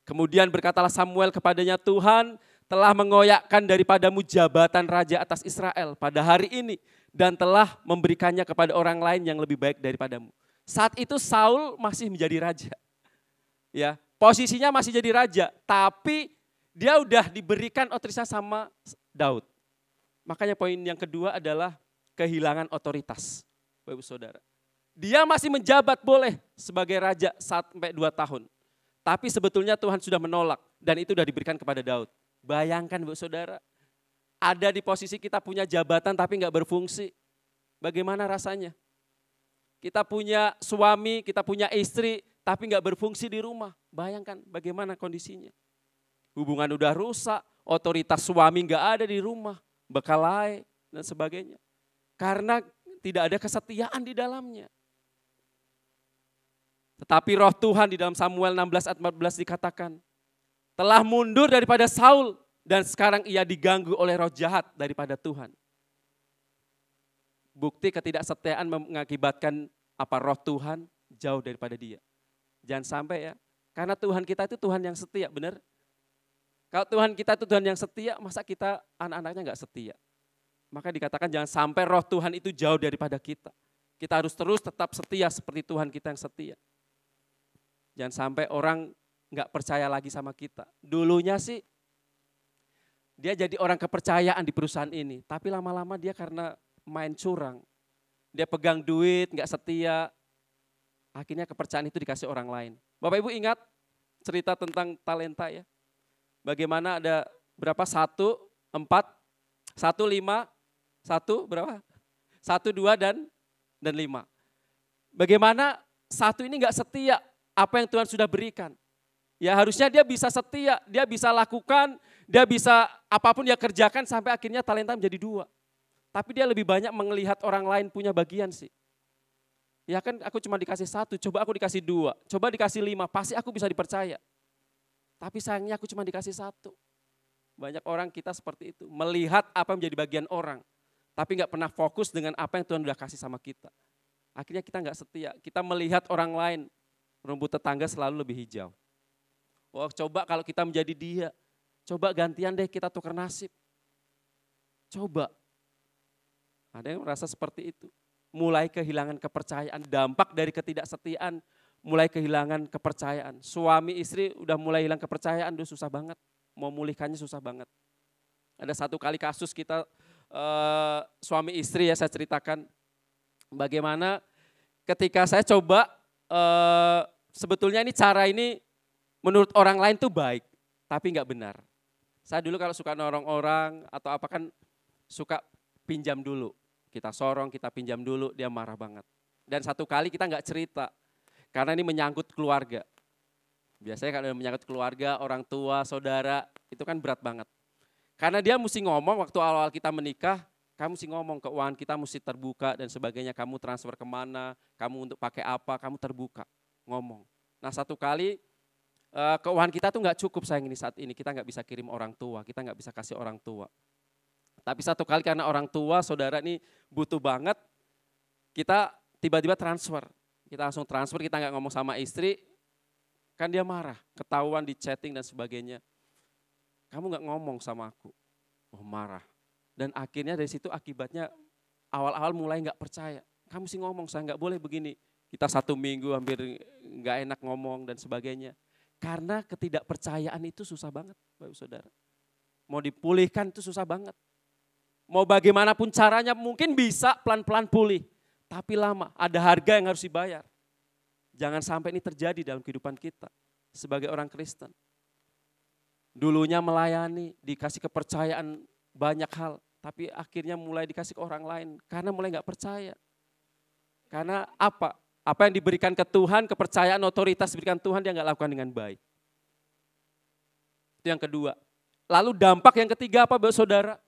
Kemudian berkatalah Samuel kepadanya, Tuhan telah mengoyakkan daripadamu jabatan raja atas Israel pada hari ini dan telah memberikannya kepada orang lain yang lebih baik daripadamu. Saat itu Saul masih menjadi raja. Ya, posisinya masih jadi raja, tapi dia udah diberikan otoritas sama Daud. Makanya poin yang kedua adalah kehilangan otoritas, Bapak Saudara. Dia masih menjabat boleh sebagai raja sampai 2 tahun. Tapi sebetulnya Tuhan sudah menolak dan itu sudah diberikan kepada Daud. Bayangkan Bapak Saudara, ada di posisi kita punya jabatan tapi nggak berfungsi. Bagaimana rasanya? Kita punya suami, kita punya istri, tapi nggak berfungsi di rumah. Bayangkan bagaimana kondisinya. Hubungan udah rusak, otoritas suami nggak ada di rumah, bekalai dan sebagainya. Karena tidak ada kesetiaan di dalamnya. Tetapi roh Tuhan di dalam Samuel 16 ayat 14 dikatakan, telah mundur daripada Saul dan sekarang ia diganggu oleh roh jahat daripada Tuhan. Bukti ketidaksetiaan mengakibatkan apa, roh Tuhan jauh daripada dia. Jangan sampai ya, karena Tuhan kita itu Tuhan yang setia, benar? Kalau Tuhan kita itu Tuhan yang setia, masa kita anak-anaknya enggak setia? Maka dikatakan jangan sampai roh Tuhan itu jauh daripada kita. Kita harus terus tetap setia seperti Tuhan kita yang setia. Jangan sampai orang enggak percaya lagi sama kita. Dulunya sih dia jadi orang kepercayaan di perusahaan ini, tapi lama-lama dia karena main curang, dia pegang duit, enggak setia, akhirnya kepercayaan itu dikasih orang lain. Bapak Ibu ingat cerita tentang talenta ya? Bagaimana ada berapa? 1, 4, 1, 5, 1 berapa? 1, 2 dan 5. Bagaimana satu ini enggak setia apa yang Tuhan sudah berikan. Ya harusnya dia bisa setia, dia bisa lakukan, dia bisa apapun dia kerjakan sampai akhirnya talenta menjadi 2. Tapi dia lebih banyak melihat orang lain punya bagian sih. Ya kan aku cuma dikasih 1, coba aku dikasih 2, coba dikasih 5, pasti aku bisa dipercaya. Tapi sayangnya aku cuma dikasih 1. Banyak orang kita seperti itu, melihat apa yang menjadi bagian orang, tapi nggak pernah fokus dengan apa yang Tuhan udah kasih sama kita. Akhirnya kita nggak setia, kita melihat orang lain, rumput tetangga selalu lebih hijau. Oh coba kalau kita menjadi dia, coba gantian deh kita tukar nasib. Coba. Ada yang merasa seperti itu. Mulai kehilangan kepercayaan, dampak dari ketidaksetiaan, mulai kehilangan kepercayaan. Suami istri udah mulai hilang kepercayaan, udah susah banget. Mau mulihkannya susah banget. Ada satu kali kasus kita suami istri ya saya ceritakan. Bagaimana ketika saya coba sebetulnya ini cara ini menurut orang lain tuh baik, tapi nggak benar. Saya dulu kalau suka nolong orang atau apa kan suka pinjam dulu. Kita sorong, kita pinjam dulu, dia marah banget. Dan satu kali kita nggak cerita, karena ini menyangkut keluarga. Biasanya kalau menyangkut keluarga, orang tua, saudara, itu kan berat banget. Karena dia mesti ngomong waktu awal-awal kita menikah, kamu mesti ngomong keuangan kita mesti terbuka dan sebagainya, kamu transfer kemana, kamu untuk pakai apa, kamu terbuka, ngomong. Nah satu kali keuangan kita tuh nggak cukup sayang ini saat ini, kita nggak bisa kirim orang tua, kita nggak bisa kasih orang tua. Tapi satu kali karena orang tua, saudara ini butuh banget, kita tiba-tiba transfer. Kita langsung transfer, kita nggak ngomong sama istri, kan dia marah, ketahuan di chatting dan sebagainya. Kamu nggak ngomong sama aku, oh marah. Dan akhirnya dari situ akibatnya awal-awal mulai nggak percaya. Kamu sih ngomong, saya nggak boleh begini. Kita 1 minggu hampir nggak enak ngomong dan sebagainya. Karena ketidakpercayaan itu susah banget, Bapak Saudara. Mau dipulihkan itu susah banget. Mau bagaimanapun caranya mungkin bisa pelan-pelan pulih. Tapi lama, ada harga yang harus dibayar. Jangan sampai ini terjadi dalam kehidupan kita sebagai orang Kristen. Dulunya melayani, dikasih kepercayaan banyak hal. Tapi akhirnya mulai dikasih ke orang lain karena mulai gak percaya. Karena apa? Apa yang diberikan ke Tuhan, kepercayaan, otoritas diberikan Tuhan dia gak lakukan dengan baik. Itu yang kedua. Lalu dampak yang ketiga apa Bapak Saudara?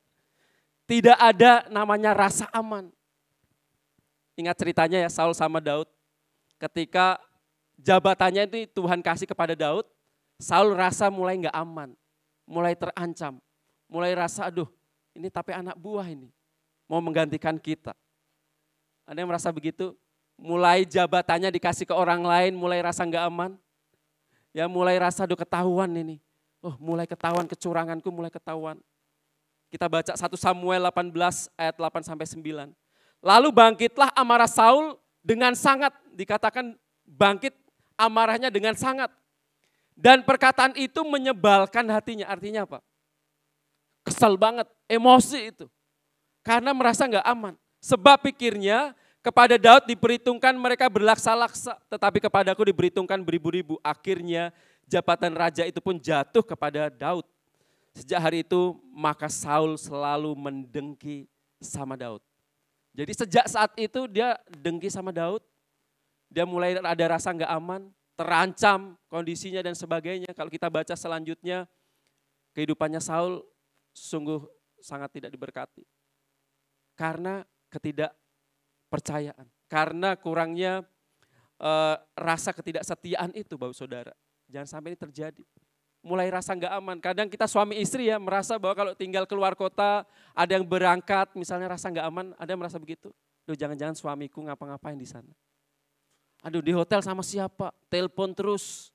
Tidak ada namanya rasa aman. Ingat ceritanya ya Saul sama Daud. Ketika jabatannya itu Tuhan kasih kepada Daud, Saul rasa mulai nggak aman, mulai terancam, mulai rasa aduh ini tapi anak buah ini mau menggantikan kita. Ada yang merasa begitu? Mulai jabatannya dikasih ke orang lain, mulai rasa nggak aman. Ya mulai rasa aduh ketahuan ini. Oh mulai ketahuan kecuranganku mulai ketahuan. Kita baca 1 Samuel 18 ayat 8-9. Lalu bangkitlah amarah Saul dengan sangat, dikatakan bangkit amarahnya dengan sangat. Dan perkataan itu menyebalkan hatinya, artinya apa? Kesal banget, emosi itu. Karena merasa gak aman. Sebab pikirnya kepada Daud diperhitungkan mereka berlaksa-laksa, tetapi kepadaku diperhitungkan beribu-ribu. Akhirnya jabatan raja itu pun jatuh kepada Daud. Sejak hari itu maka Saul selalu mendengki sama Daud. Jadi sejak saat itu dia dengki sama Daud. Dia mulai ada rasa nggak aman, terancam kondisinya dan sebagainya. Kalau kita baca selanjutnya kehidupannya Saul sungguh sangat tidak diberkati. Karena ketidakpercayaan. Karena kurangnya rasa ketidaksetiaan itu Bapak Saudara. Jangan sampai ini terjadi. Mulai rasa nggak aman. Kadang kita suami istri ya merasa bahwa kalau tinggal keluar kota, ada yang berangkat, misalnya rasa nggak aman, ada yang merasa begitu. Duh jangan-jangan suamiku ngapa-ngapain di sana. Aduh di hotel sama siapa, telepon terus.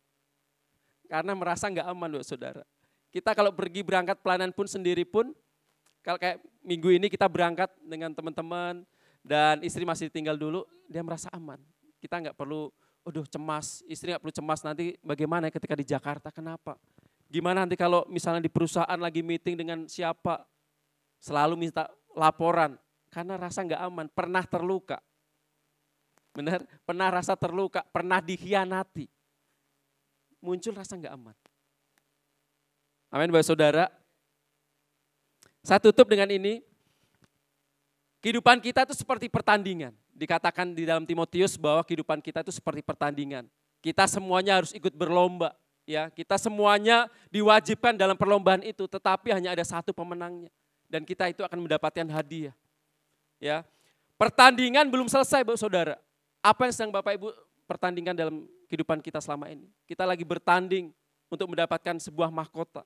Karena merasa nggak aman loh saudara. Kita kalau pergi berangkat pelayanan pun sendiri pun, kalau kayak minggu ini kita berangkat dengan teman-teman dan istri masih tinggal dulu, dia merasa aman. Kita nggak perlu aduh cemas, istri nggak perlu cemas nanti bagaimana ketika di Jakarta, kenapa? Gimana nanti kalau misalnya di perusahaan lagi meeting dengan siapa, selalu minta laporan, karena rasa nggak aman, pernah terluka. Benar? Pernah rasa terluka, pernah dikhianati. Muncul rasa nggak aman. Amin Bapak Saudara. Saya tutup dengan ini, kehidupan kita itu seperti pertandingan. Dikatakan di dalam Timotius bahwa kehidupan kita itu seperti pertandingan. Kita semuanya harus ikut berlomba. Ya, kita semuanya diwajibkan dalam perlombaan itu, tetapi hanya ada satu pemenangnya. Dan kita itu akan mendapatkan hadiah. Ya, pertandingan belum selesai Bapak Saudara. Apa yang sedang Bapak Ibu pertandingkan dalam kehidupan kita selama ini? Kita lagi bertanding untuk mendapatkan sebuah mahkota.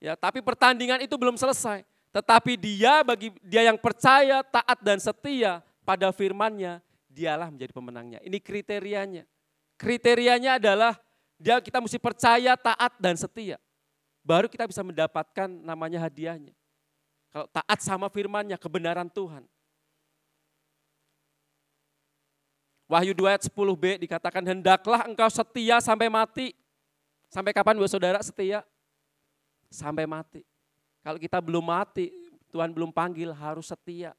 Ya, tapi pertandingan itu belum selesai. Tetapi bagi dia yang percaya, taat dan setia pada firman-Nya, dialah menjadi pemenangnya. Ini kriterianya. Kriterianya adalah kita mesti percaya, taat dan setia. Baru kita bisa mendapatkan namanya hadiahnya. Kalau taat sama firman-Nya, kebenaran Tuhan. Wahyu 2 ayat 10b dikatakan, hendaklah engkau setia sampai mati. Sampai kapan buat saudara setia? Sampai mati. Kalau kita belum mati, Tuhan belum panggil, harus setia.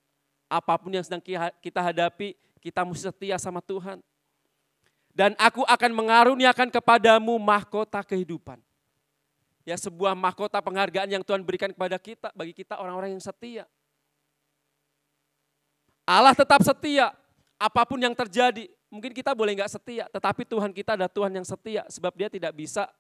Apapun yang sedang kita hadapi, kita mesti setia sama Tuhan. Dan aku akan mengaruniakan kepadamu mahkota kehidupan. Ya, sebuah mahkota penghargaan yang Tuhan berikan kepada kita, bagi kita orang-orang yang setia. Allah tetap setia, apapun yang terjadi. Mungkin kita boleh nggak setia, tetapi Tuhan kita adalah Tuhan yang setia. Sebab dia tidak bisa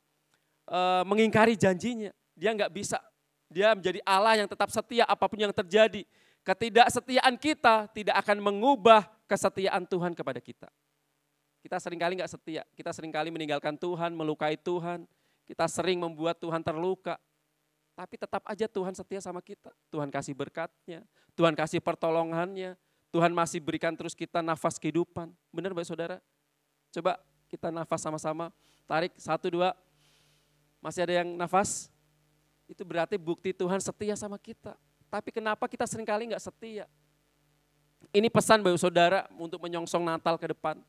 mengingkari janjinya. Dia nggak bisa. Dia menjadi Allah yang tetap setia apapun yang terjadi. Ketidaksetiaan kita tidak akan mengubah kesetiaan Tuhan kepada kita. Kita seringkali nggak setia. Kita seringkali meninggalkan Tuhan, melukai Tuhan. Kita sering membuat Tuhan terluka. Tapi tetap aja Tuhan setia sama kita. Tuhan kasih berkat-Nya. Tuhan kasih pertolongannya. Tuhan masih berikan terus kita nafas kehidupan. Benar Bapak Saudara? Coba kita nafas sama-sama. Tarik 1, 2. Masih ada yang nafas? Itu berarti bukti Tuhan setia sama kita. Tapi kenapa kita seringkali nggak setia? Ini pesan Bapak Saudara untuk menyongsong Natal ke depan.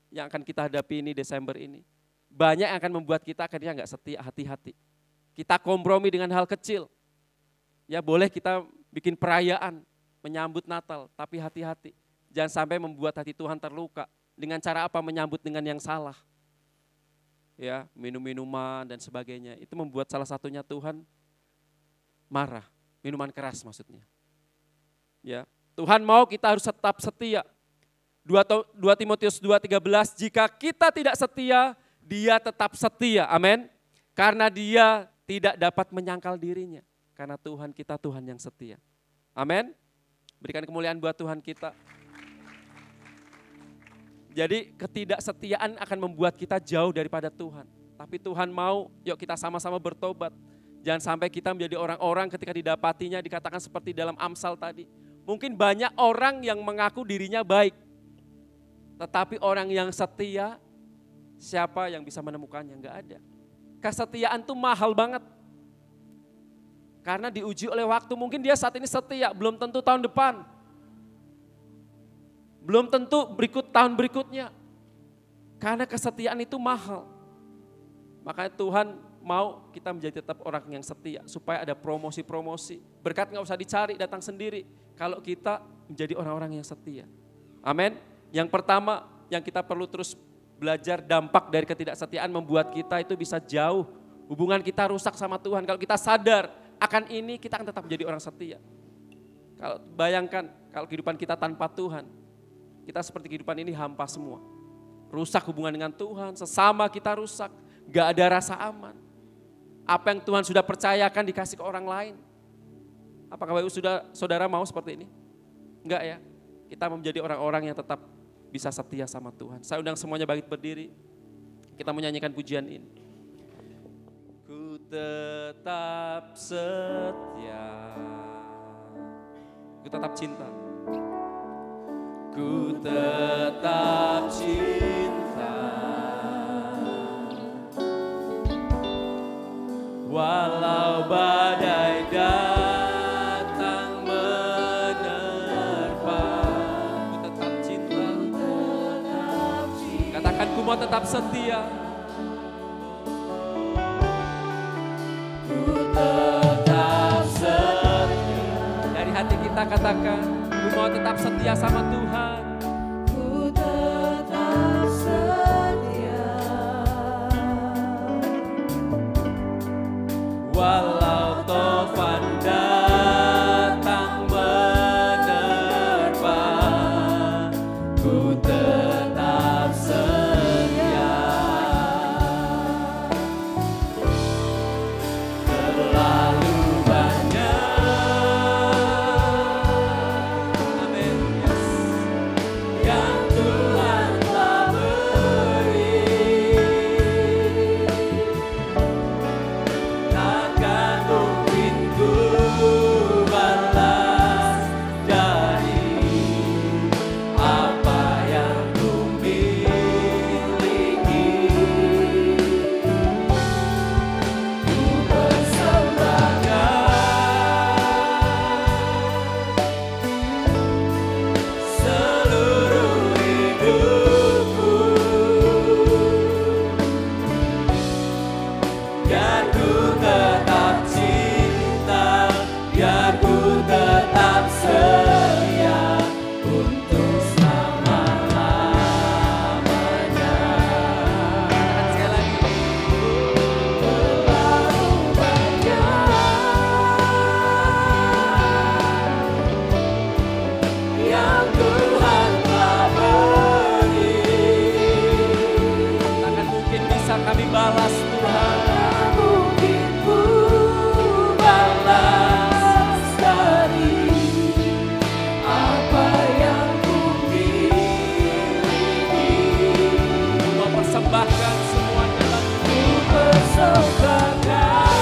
Yang akan kita hadapi ini Desember ini. Banyak yang akan membuat kita akhirnya nggak setia, hati-hati. Kita kompromi dengan hal kecil. Ya boleh kita bikin perayaan, menyambut Natal, tapi hati-hati. Jangan sampai membuat hati Tuhan terluka. Dengan cara apa? Menyambut dengan yang salah. Ya, minum-minuman dan sebagainya. Itu membuat salah satunya Tuhan marah. Minuman keras maksudnya. Ya, Tuhan mau kita harus tetap setia. 2 Timotius 2:13, jika kita tidak setia, dia tetap setia. Amin. Karena dia tidak dapat menyangkal dirinya. Karena Tuhan kita Tuhan yang setia. Amin. Berikan kemuliaan buat Tuhan kita. Jadi ketidaksetiaan akan membuat kita jauh daripada Tuhan. Tapi Tuhan mau, yuk kita sama-sama bertobat. Jangan sampai kita menjadi orang-orang ketika didapatinya dikatakan seperti dalam Amsal tadi. Mungkin banyak orang yang mengaku dirinya baik. Tetapi orang yang setia, siapa yang bisa menemukannya? Enggak ada. Kesetiaan tuh mahal banget. Karena diuji oleh waktu, mungkin dia saat ini setia, belum tentu tahun depan. Belum tentu tahun berikutnya. Karena kesetiaan itu mahal. Makanya Tuhan mau kita menjadi tetap orang yang setia. Supaya ada promosi-promosi. Berkat gak usah dicari, datang sendiri. Kalau kita menjadi orang-orang yang setia. Amin. Yang pertama yang kita perlu terus belajar, dampak dari ketidaksetiaan membuat kita itu bisa jauh. Hubungan kita rusak sama Tuhan. Kalau kita sadar akan ini, kita akan tetap menjadi orang setia. Kalau bayangkan kalau kehidupan kita tanpa Tuhan, kita seperti kehidupan ini hampa semua. Rusak hubungan dengan Tuhan, sesama kita rusak, gak ada rasa aman. Apa yang Tuhan sudah percayakan dikasih ke orang lain. Apakah Bapak Saudara mau seperti ini? Enggak ya, kita menjadi orang-orang yang tetap bisa setia sama Tuhan. Saya undang semuanya bangkit berdiri, kita menyanyikan pujian ini. Ku tetap setia, ku tetap cinta. Ku tetap cinta, walau badai datang menerpa. Ku tetap cinta, katakan ku mau tetap setia. Ku tetap setia. Dari hati kita katakan, ku mau tetap setia sama Tuhan. Ku tetap setia, Walau tofan datang menerpa, ku tetap setia. Terlalu banyak, amin, yes, yang Tuhan biar ku tetap cinta, biar ku tetap setia untuk selama-lamanya. Sekali lagi. Terlalu banyak yang Tuhan telah beri. Takkan mungkin bisa kami balas Tuhan. Tak mungkin ku balas dari apa yang ku miliki. Ku mempersembahkan semuanya bagi Ku persembahkan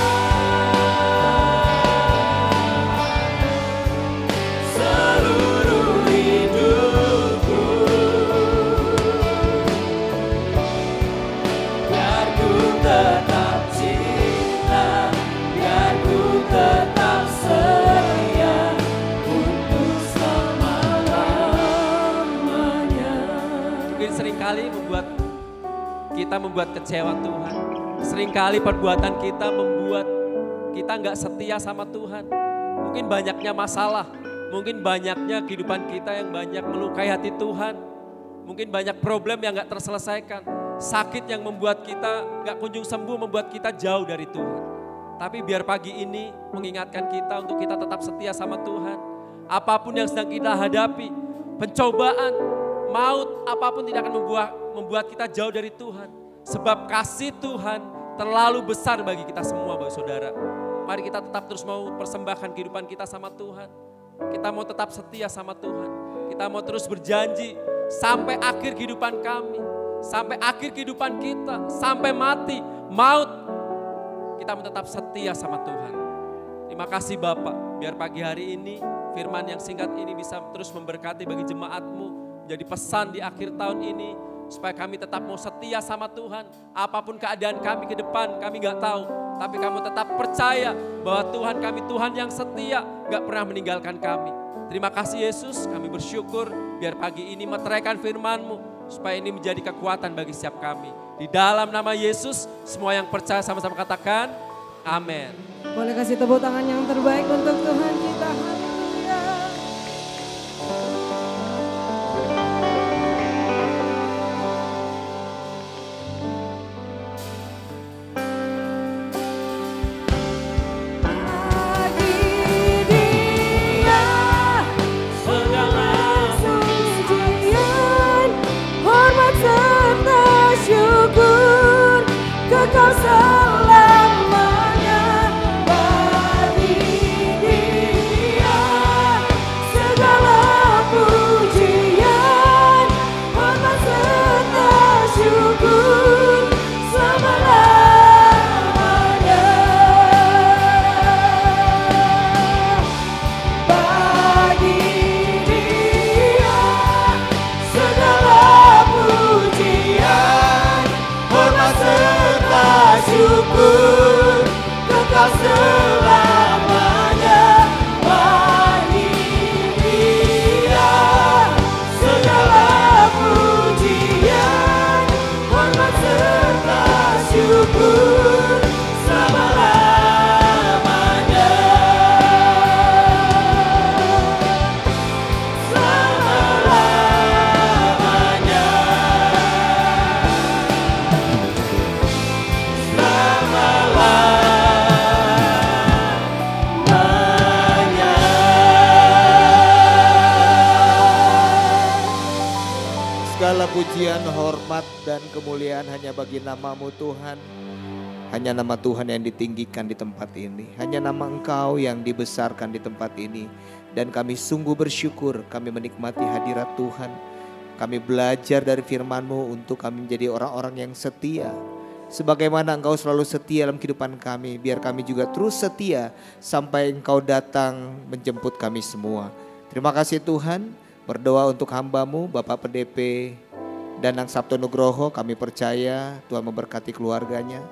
seluruh hidupku, biar ku tetap cinta, biar ku tetap setia untuk selama-lamanya. Mungkin seringkali kita membuat kecewa Tuhan. Seringkali perbuatan kita membuat kita nggak setia sama Tuhan. Mungkin banyaknya masalah, mungkin banyaknya kehidupan kita yang banyak melukai hati Tuhan. Mungkin banyak problem yang nggak terselesaikan. Sakit yang membuat kita nggak kunjung sembuh, membuat kita jauh dari Tuhan. Tapi biar pagi ini mengingatkan kita untuk kita tetap setia sama Tuhan. Apapun yang sedang kita hadapi, pencobaan, maut, apapun tidak akan membuat kita jauh dari Tuhan. Sebab kasih Tuhan terlalu besar bagi kita semua, Bapak Saudara. Mari kita tetap terus mau persembahkan kehidupan kita sama Tuhan. Kita mau tetap setia sama Tuhan. Kita mau terus berjanji sampai akhir kehidupan kami. Sampai akhir kehidupan kita, sampai mati, maut. Kita mau tetap setia sama Tuhan. Terima kasih Bapak, biar pagi hari ini firman yang singkat ini bisa terus memberkati bagi jemaat-Mu. Jadi pesan di akhir tahun ini, supaya kami tetap mau setia sama Tuhan. Apapun keadaan kami ke depan, kami gak tahu. Tapi kamu tetap percaya bahwa Tuhan kami Tuhan yang setia, gak pernah meninggalkan kami. Terima kasih Yesus, kami bersyukur biar pagi ini meteraikan firman-Mu. Supaya ini menjadi kekuatan bagi setiap kami. Di dalam nama Yesus, semua yang percaya sama-sama katakan, amin. Boleh kasih tepuk tangan yang terbaik untuk Tuhan kita. Haleluya. Kekal selamanya bagi Dia, segala pujian, hormat serta syukur selama-lamanya bagi Dia, segala pujian, hormat serta syukur kekal selamanya bagi Dia, segala pujian, hormat serta syukur selama-lamanya, selama-lamanya. Segala pujian, hormat, dan kemuliaan hanya bagi nama-Mu Tuhan. Hanya nama Tuhan yang ditinggikan di tempat ini. Hanya nama Engkau yang dibesarkan di tempat ini. Dan kami sungguh bersyukur kami menikmati hadirat Tuhan. Kami belajar dari firman-Mu untuk kami menjadi orang-orang yang setia. Sebagaimana Engkau selalu setia dalam kehidupan kami, biar kami juga terus setia sampai Engkau datang menjemput kami semua. Terima kasih Tuhan. Berdoa untuk hamba-Mu, Bapak PDP Danang Sabto Nugroho. Kami percaya Tuhan memberkati keluarganya,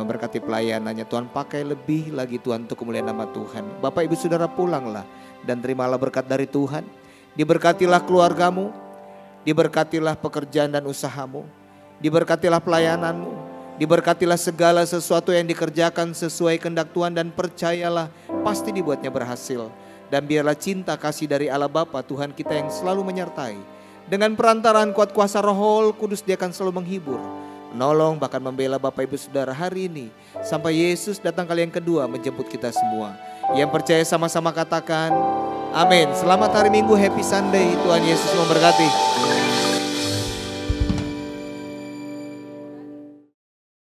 memberkati pelayanannya. Tuhan pakai lebih lagi Tuhan untuk kemuliaan nama Tuhan. Bapak Ibu Saudara pulanglah dan terimalah berkat dari Tuhan. Diberkatilah keluargamu, diberkatilah pekerjaan dan usahamu, diberkatilah pelayananmu, Diberkatilah segala sesuatu yang dikerjakan sesuai kehendak Tuhan dan percayalah pasti dibuatnya berhasil. Dan biarlah cinta kasih dari Allah Bapa Tuhan kita yang selalu menyertai. Dengan perantaraan kuat kuasa Roh Kudus dia akan selalu menghibur, menolong bahkan membela Bapak Ibu Saudara hari ini. Sampai Yesus datang kali yang kedua menjemput kita semua. Yang percaya sama-sama katakan amin. Selamat hari Minggu, happy Sunday. Tuhan Yesus memberkati.